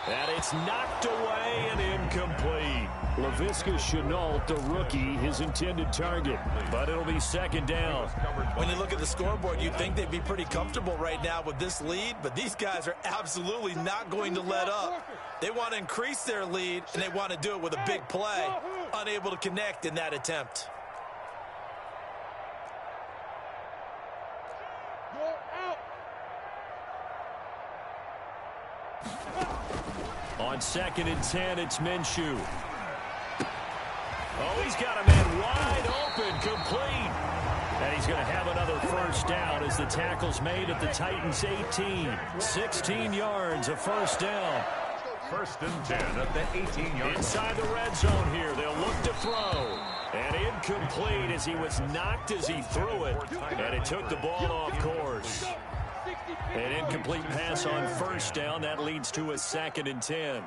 And it's knocked away and incomplete. Laviska Shenault, the rookie, his intended target. But it'll be 2nd down. When you look at the scoreboard, you'd think they'd be pretty comfortable right now with this lead, but these guys are absolutely not going to let up. They want to increase their lead, and they want to do it with a big play. Unable to connect in that attempt. On 2nd and 10, it's Minshew. Oh, he's got a man wide open, complete. And he's going to have another 1st down as the tackle's made at the Titans' 18. 16 yards, a 1st down. 1st and 10 at the 18-yard line. Inside the red zone here, they'll look to throw. And incomplete as he was knocked as he threw it. And it took the ball off course. An incomplete pass on 1st down. That leads to a 2nd and 10.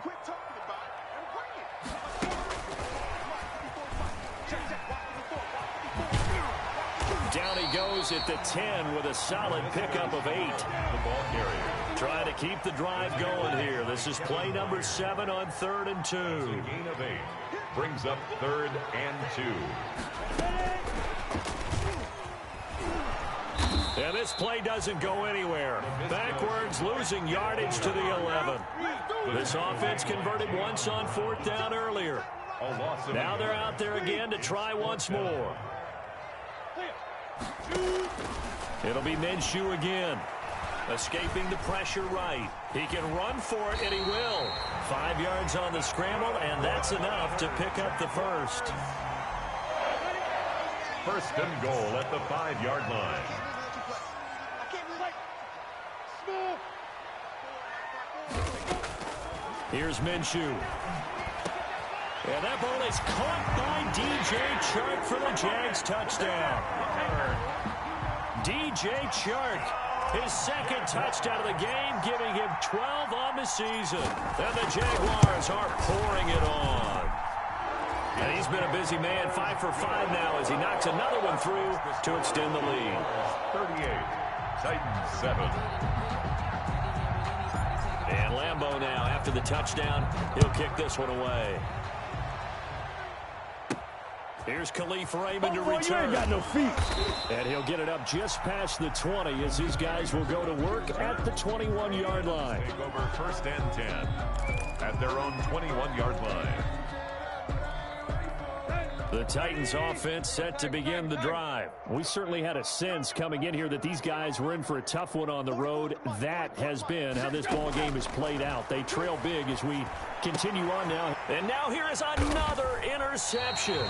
Down he goes at the 10 with a solid pickup of 8. The ball carrier. Trying to keep the drive going here. This is play number 7 on 3rd and 2. A gain of 8. Brings up 3rd and 2. And this play doesn't go anywhere. Backwards, losing yardage to the 11. This offense converted once on 4th down earlier. Now they're out there again to try once more. It'll be Minshew again. Escaping the pressure right. He can run for it, and he will. 5 yards on the scramble, and that's enough to pick up the first. 1st and goal at the 5-yard line. Here's Minshew. And that ball is caught by DJ Chark for the Jags touchdown. DJ Chark, his 2nd touchdown of the game, giving him 12 on the season. And the Jaguars are pouring it on. And he's been a busy man, 5 for 5 now as he knocks another one through to extend the lead. 38, Titans 7. And Lambeau now, after the touchdown, he'll kick this one away. Here's Khalif Raymond to return. You ain't got no feet. And he'll get it up just past the 20 as these guys will go to work at the 21-yard line. Take over 1st and 10 at their own 21-yard line. The Titans offense set to begin the drive. We certainly had a sense coming in here that these guys were in for a tough one on the road. That has been how this ball game has played out. They trail big as we continue on now. And now here is another interception.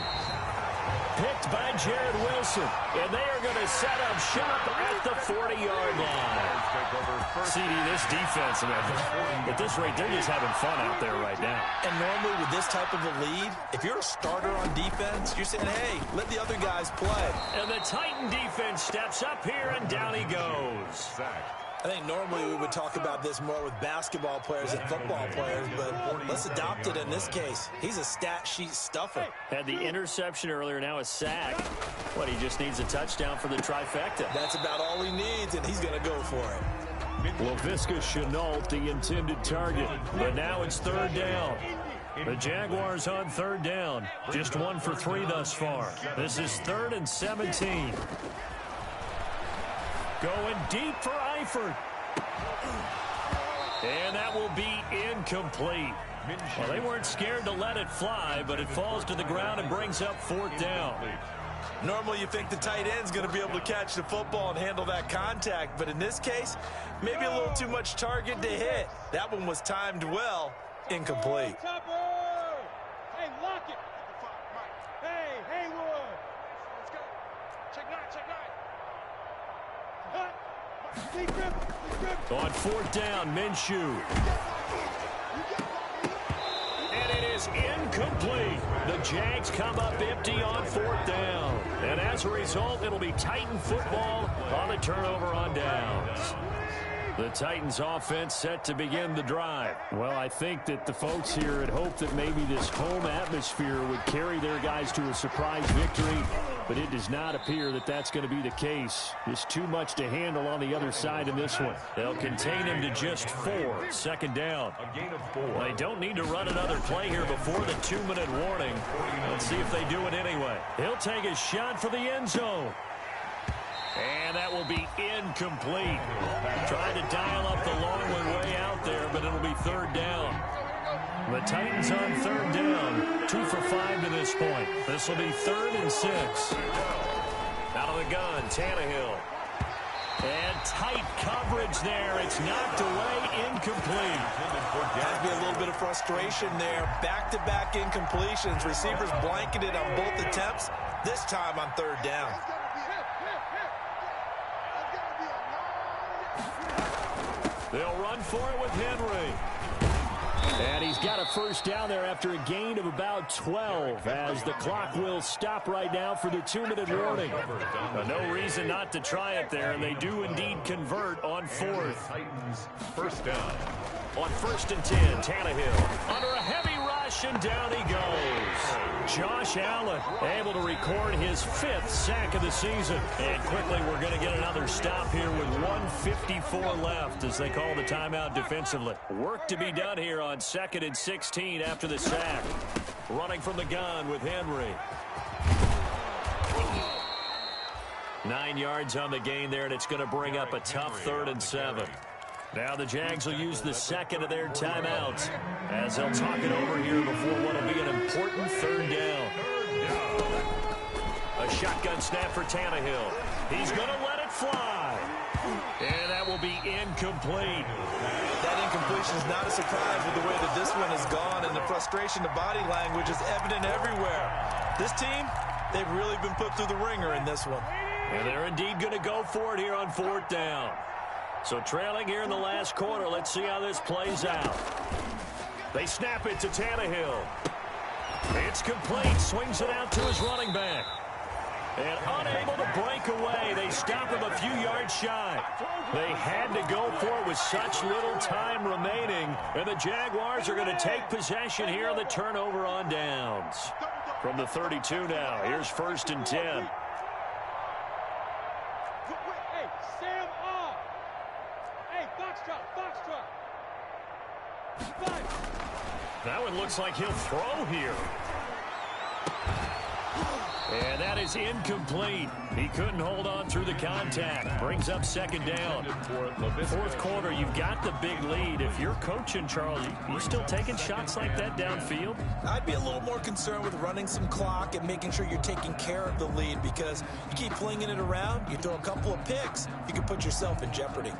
Picked by Jared Wilson. And they are going to set up shop at the 40-yard line. CD, this defense, man, at this rate, they're just having fun out there right now. And normally with this type of a lead, if you're a starter on defense, you're saying, hey, let the other guys play. And the Titan defense steps up here, and down he goes. I think normally we would talk about this more with basketball players and football players, but let's adopt it in this case. He's a stat sheet stuffer. Had the interception earlier, now a sack. What, he just needs a touchdown for the trifecta. That's about all he needs, and he's going to go for it. Laviska Shenault, the intended target. But now it's 3rd down. The Jaguars on 3rd down. Just 1 for 3 thus far. This is 3rd and 17. Going deep for Eifert. And that will be incomplete. Well, they weren't scared to let it fly, but it falls to the ground and brings up 4th down. Normally you think the tight end's going to be able to catch the football and handle that contact, but in this case, maybe a little too much target to hit. That one was timed well, incomplete. Hey, lock it. Hey, Haywood. Let's go. Check 9. On 4th down, Minshew. And it is incomplete. The Jags come up empty on 4th down. And as a result, it'll be Titan football on the turnover on downs. The Titans offense set to begin the drive. Well, I think that the folks here had hoped that maybe this home atmosphere would carry their guys to a surprise victory, but it does not appear that that's going to be the case. There's too much to handle on the other side in this one. They'll contain him to just 4. Second down. A gain of 4. They don't need to run another play here before the 2-minute warning. Let's see if they do it anyway. He'll take a shot for the end zone. And that will be incomplete. Trying to dial up the long one way out there, but it'll be third down. The Titans on third down. 2 for 5 to this point. This will be 3rd and 6. Out of the gun, Tannehill. And tight coverage there. It's knocked away, incomplete. Has to be a little bit of frustration there. Back-to-back incompletions. Receivers blanketed on both attempts. This time on third down. They'll run for it with Henry. And he's got a first down there after a gain of about 12 as the clock will stop right now for the 2-minute warning. No reason not to try it there, and they do indeed convert on 4th. Titans first down. On 1st and 10, Tannehill under a heavy rush, and down he goes. Josh Allen able to record his 5th sack of the season. And quickly we're going to get another stop here with 1:54 left as they call the timeout defensively. Work to be done here on 2nd and 16 after the sack. Running from the gun with Henry. 9 yards on the gain there, and it's going to bring up a tough 3rd and 7. Now the Jags will use the second of their timeouts as they'll talk it over here before what will be an important 3rd down. A shotgun snap for Tannehill. He's going to let it fly. And that will be incomplete. That incompletion is not a surprise with the way that this one has gone, and the frustration, the body language is evident everywhere. This team, they've really been put through the ringer in this one. And they're indeed going to go for it here on 4th down. So trailing here in the last quarter, let's see how this plays out. They snap it to Tannehill. It's complete. Swings it out to his running back. And unable to break away. They stop him a few yards shy. They had to go for it with such little time remaining. And the Jaguars are going to take possession here on the turnover on downs. From the 32 now, here's 1st and 10. That one looks like he'll throw here. And that is incomplete. He couldn't hold on through the contact. Brings up 2nd down. 4th quarter, you've got the big lead. If you're coaching, Charles, you still taking shots like that downfield? I'd be a little more concerned with running some clock and making sure you're taking care of the lead, because you keep flinging it around, you throw a couple of picks, you can put yourself in jeopardy.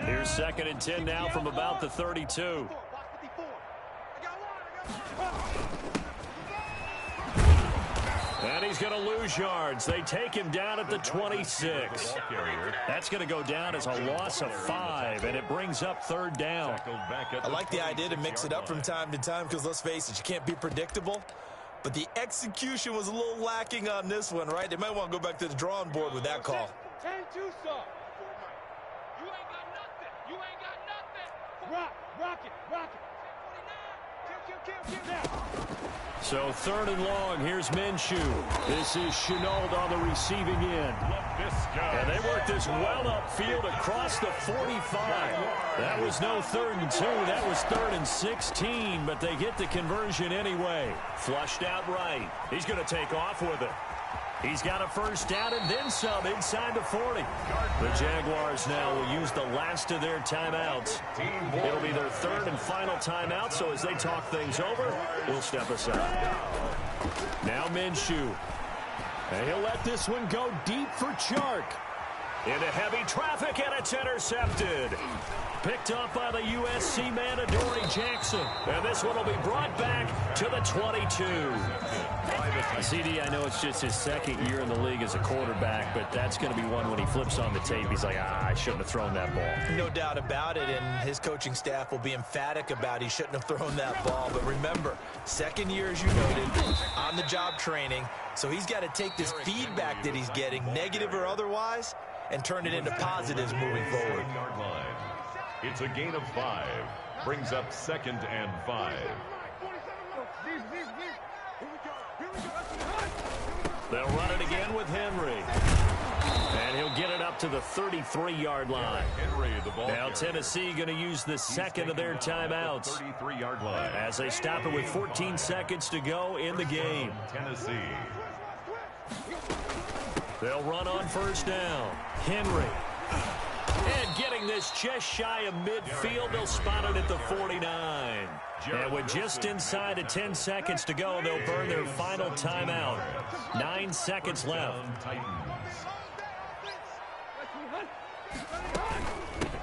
Here's 2nd and 10 now from about the 32. And he's going to lose yards. They take him down at the 26. That's going to go down as a loss of 5, and it brings up 3rd down. I like the idea to mix it up from time to time because, let's face it, you can't be predictable. But the execution was a little lacking on this one, right? They might want to go back to the drawing board with that call. 10-2, sir. You ain't got nothing. You ain't got nothing. Rock it. Kill. Now. So 3rd and long, here's Minshew. This is Chenault on the receiving end. And they work this well upfield across the 45. That was no 3rd and 2. That was 3rd and 16, but they get the conversion anyway. Flushed out right. He's going to take off with it. He's got a first down and then some inside the 40. The Jaguars now will use the last of their timeouts. It'll be their 3rd and final timeout, so as they talk things over, we'll step aside. Now Minshew. And he'll let this one go deep for Chark. Into heavy traffic, and it's intercepted. Picked up by the USC man, Adoree Jackson. And this one will be brought back to the 22. CD, I know it's just his second year in the league as a quarterback, but that's going to be one when he flips on the tape, he's like, I shouldn't have thrown that ball. No doubt about it, and his coaching staff will be emphatic about he shouldn't have thrown that ball. But remember, second year, as you noted, on-the-job training, so he's got to take this feedback that he's getting, negative or otherwise, and turn it into positives moving forward. It's a gain of 5. Brings up 2nd and 5. They'll run it again with Henry. And he'll get it up to the 33-yard line. Now Tennessee going to use the second of their timeouts. 33-yard line. As they stop it with 14 seconds to go in the game. Tennessee. They'll run on first down. Henry. And getting this just shy of midfield, they'll spot it at the 49. And with just inside of 10 seconds to go, they'll burn their final timeout. 9 seconds left.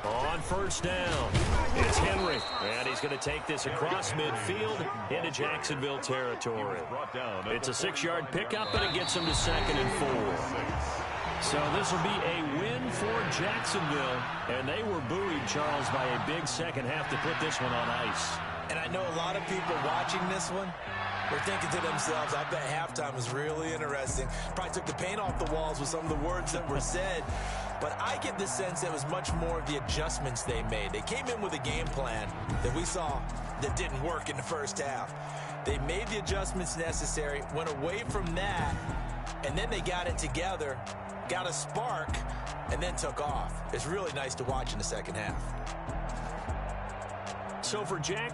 On first down, it's Henry. And he's going to take this across midfield into Jacksonville territory. It's a 6-yard pickup, and it gets him to 2nd and 4. So this will be a win for Jacksonville, and they were buoyed, Charles, by a big second half to put this one on ice. And I know a lot of people watching this one were thinking to themselves, I bet halftime was really interesting. Probably took the paint off the walls with some of the words that were said. But I get the sense that it was much more of the adjustments they made. They came in with a game plan that we saw that didn't work in the first half. They made the adjustments necessary, went away from that, and then they got it together, got a spark, and then took off. It's really nice to watch in the second half. So for Jack,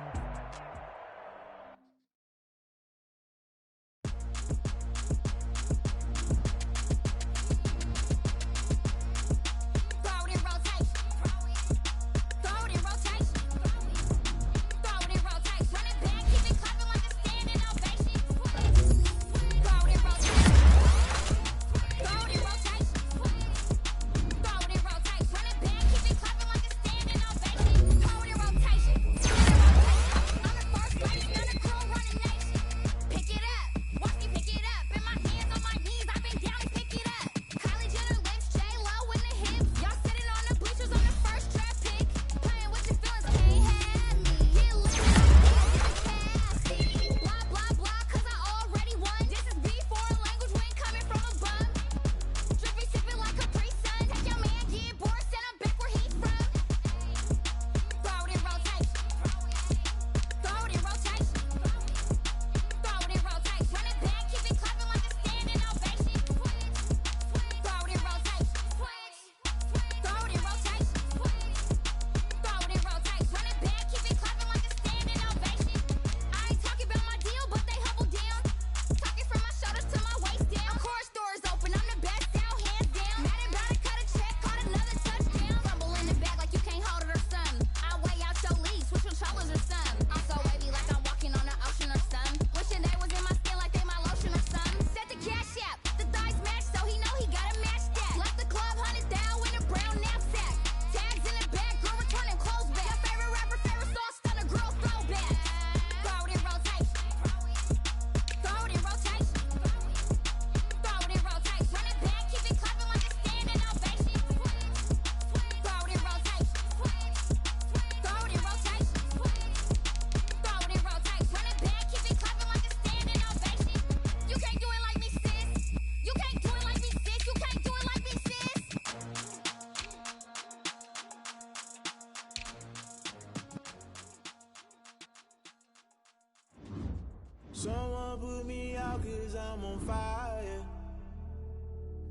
Someone put me out 'cause I'm on fire.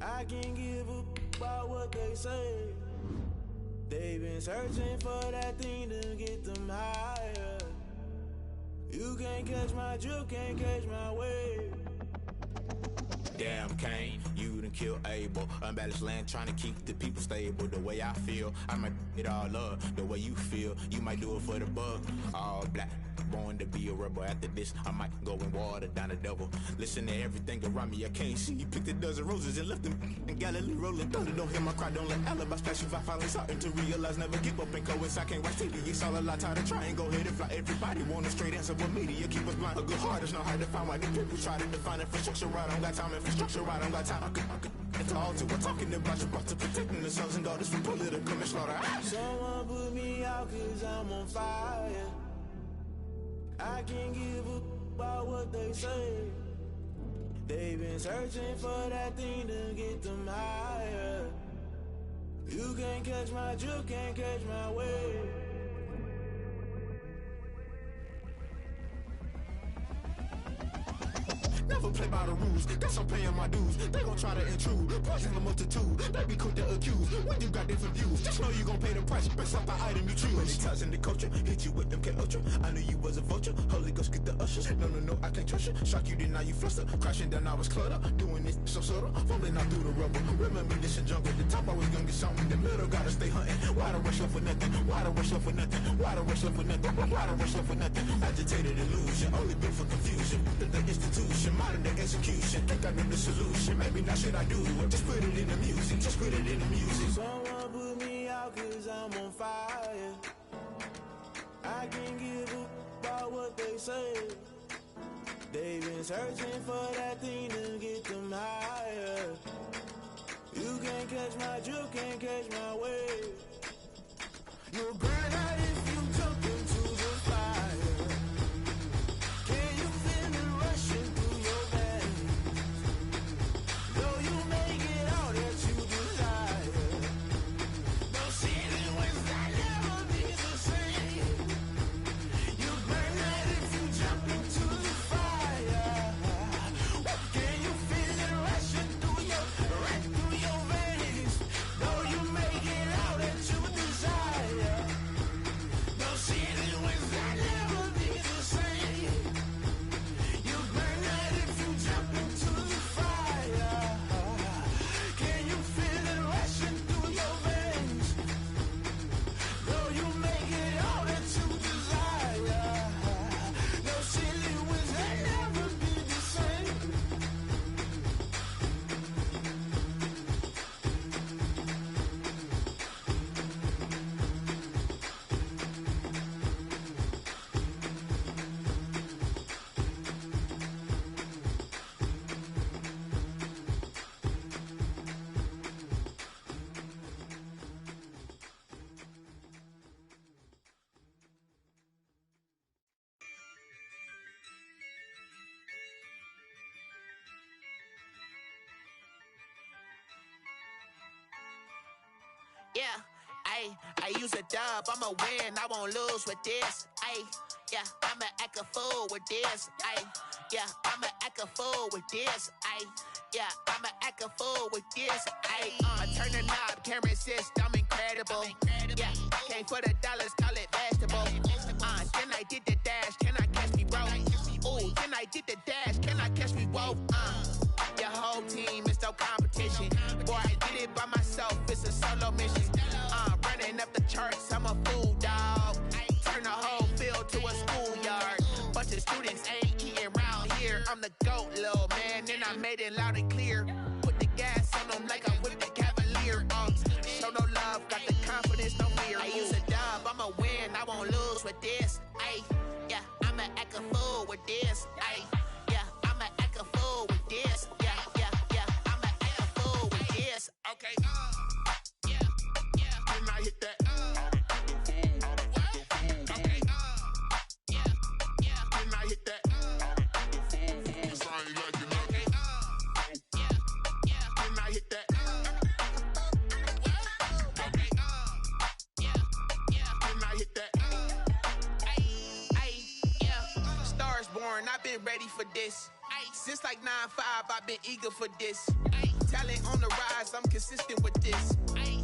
I can't give a about what they say. They've been searching for that thing to get them higher. You can't catch my drift, can't catch my wave. Damn, Kane, you done killed Abel. Unbalanced land, trying to keep the people stable. The way I feel, I might it all up. The way you feel, you might do it for the buck. All black, born to be a rebel. After this, I might go and water down the devil. Listen to everything around me, I can't see. He picked a dozen roses and left them in Galilee rolling thunder. Don't hear my cry, don't let alibis pass you. I finally starting to realize, never give up and coincide. Can't watch TV, it's all a lot. Tired of trying, go ahead and fly. Everybody want a straight answer, but media keep us blind. A good heart is not hard to find. Why the people try to define infrastructure right? I don't got time, infrastructure right, I don't got time. I could it's all to we're talking about you, about to protecting the sons and daughters from political and slaughter. Someone put me out cause I'm on fire. I can't give a about what they say. They've been searching for that thing to get them higher. You can't catch my drift, can't catch my wave. Never play by the rules, guess I'm paying my dues. They gon' try to intrude, poison the multitude. They be quick to accuse, when you got different views. Just know you gon' pay the price, based off the item you choose. Many times in the culture, hit you with them K-Ultra. I knew you was a vulture, Holy Ghost get the ushers. No, I can't trust you. Shock you, then now you fluster. Crashing down, I was cluttered. Doing this so subtle, falling out through the rubble. Remember this in jungle, the top I was gonna get something. The middle gotta stay hunting. Why the rush left for nothing? Why the rush left for nothing? Why the rush left for nothing? Why the rush left for nothing? Agitated illusion, only built for confusion. The institution, modern day execution. Think I know the solution. Maybe not shit I do. Just put it in the music. Just put it in the music. Someone put me out cause I'm on fire. I can't give a about what they say. They've been searching for that thing to get them higher. You can't catch my drift, can't catch my wave. You'll burn out if you jump into the fire. Can you feel it rushing through your veins? Though you make it all that you desire. No ceiling wins, I never be the same. You burn out if you jump into the fire. Can you feel it rushing through your veins? Though you make it all that you desire. No ceiling wins, I never be the same. You burn out if you jump into the fire. Can you feel it rushing through your veins? Though you make it all that you desire. No ceiling wins, I never be the same. Yeah, I use a dub, I'ma win, I won't lose with this. Yeah, I'ma act a fool with this. Yeah, I'ma act a fool with this. Yeah, I'ma act a fool with this. Turn the knob, camera assist, I'm incredible. Yeah, came for the dollars, call it vegetable. Then I did the dash, can I catch me, bro? Ooh, then I did the dash, can I catch me, whoa? Your whole team is no competition. Boy, I did it by myself, it's a solo mission. Running up the charts, I'm a fool, dog. Turn the whole field to a schoolyard. Bunch of students ain't eating round here. I'm the GOAT, little man, and I made it loud and clear. Put the gas on them like I'm with the Cavalier. Show no love, got the confidence, no fear. I use a dub, I'ma win, I won't lose with this. Yeah, I'ma act a fool with this. Yeah, I'ma act a fool with this. Yeah, I'ma act a fool with this. Okay, can I hit that? Okay, can I hit that? Cause I ain't like it, okay, can I hit that? Okay, can I hit that? Yeah, Stars born, I've been ready for this. Since like 9-5, I've been eager for this. Talent on the rise, I'm consistent with this.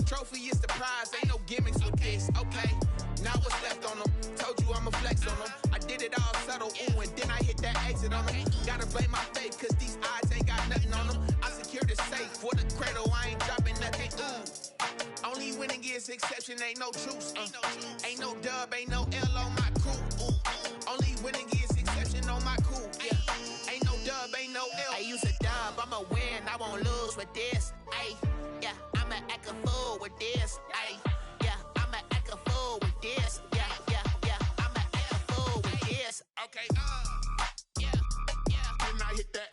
Trophy is the prize, ain't no gimmicks with this. Okay, now what's left on them? Told you I'ma flex on them. I did it all subtle, ooh, and then I hit that exit on them. Gotta blame my faith, cause these odds ain't got nothing on them. I secure the safe for the cradle, I ain't dropping nothing, ooh. Only winning is exception, ain't no truce. Ain't no dub, ain't no L on my crew, ooh. Only winning is exception on my cool. Yeah. Ain't no dub, ain't no L. I use a dub, I'ma win, I won't lose with this. Ay, yeah, I'ma act a fool with this. Ay, yeah, I'ma act a fool with this. Yeah, yeah, yeah, I'ma act a fool with this. Okay, yeah, yeah. Then I hit that.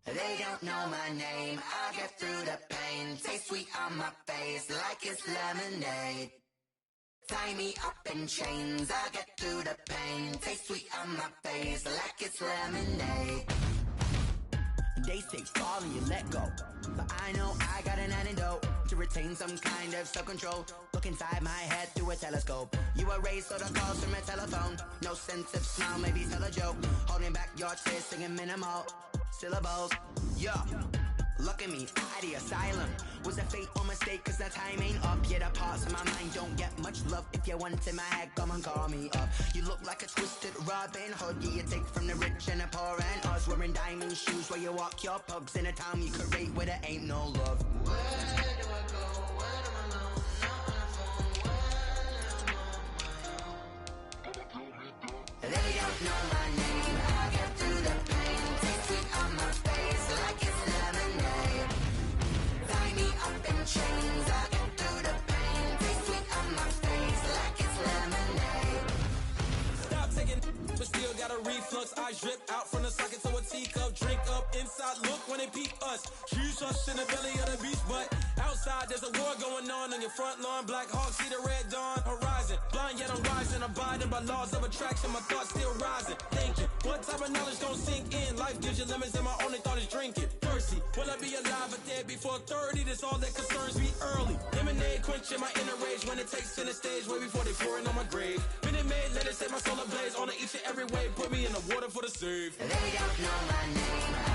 They don't know my name, I get through the pain. Taste sweet on my face like it's lemonade. Tie me up in chains, I get through the pain. Taste sweet on my face like it's lemonade. They say fall and you let go, but I know I got an antidote to retain some kind of self-control. Look inside my head through a telescope. You erase all the calls from a telephone. No sense of smile, maybe tell a joke. Holding back your tears, singing minimal syllables. Yeah, look at me, out of the asylum. Was a fate or mistake, cause the time ain't up. Yeah, the parts of my mind don't get much love. If you want in my head, come and call me up. You look like a twisted Robin Hood. Yeah, you take from the rich and the poor and us. Wearing diamond shoes where you walk your pugs in a town you create where there ain't no love. Where do I go? Where am I alone? Not on the phone. When I'm on my own. They don't know my name. I get through the pain. Taste sweet on my face like it's lemonade. Tie me up in chains. I get through the pain. Taste sweet on my face like it's lemonade. Stop taking, but still got a reflux. Eyes drip out from the socket to a teacup. Drink up inside, look when they peep us. Shoes us in the belly of the beast, but outside there's a war going on your front lawn. Black Hawk, see the red dawn horizon. Blind yet I'm rising, abiding by laws of attraction. My thoughts still rising, thinking what type of knowledge gon' sink in? Life gives you limits and my only thought is drinking. Thirsty, will I be alive or dead before 30? That's all that concerns me early. Lemonade quenching my inner rage when it takes to the stage way before they pour it on my grave. Minute Maid, let it set my soul ablaze on each and every way. Put me in the water for the save. They don't know my name.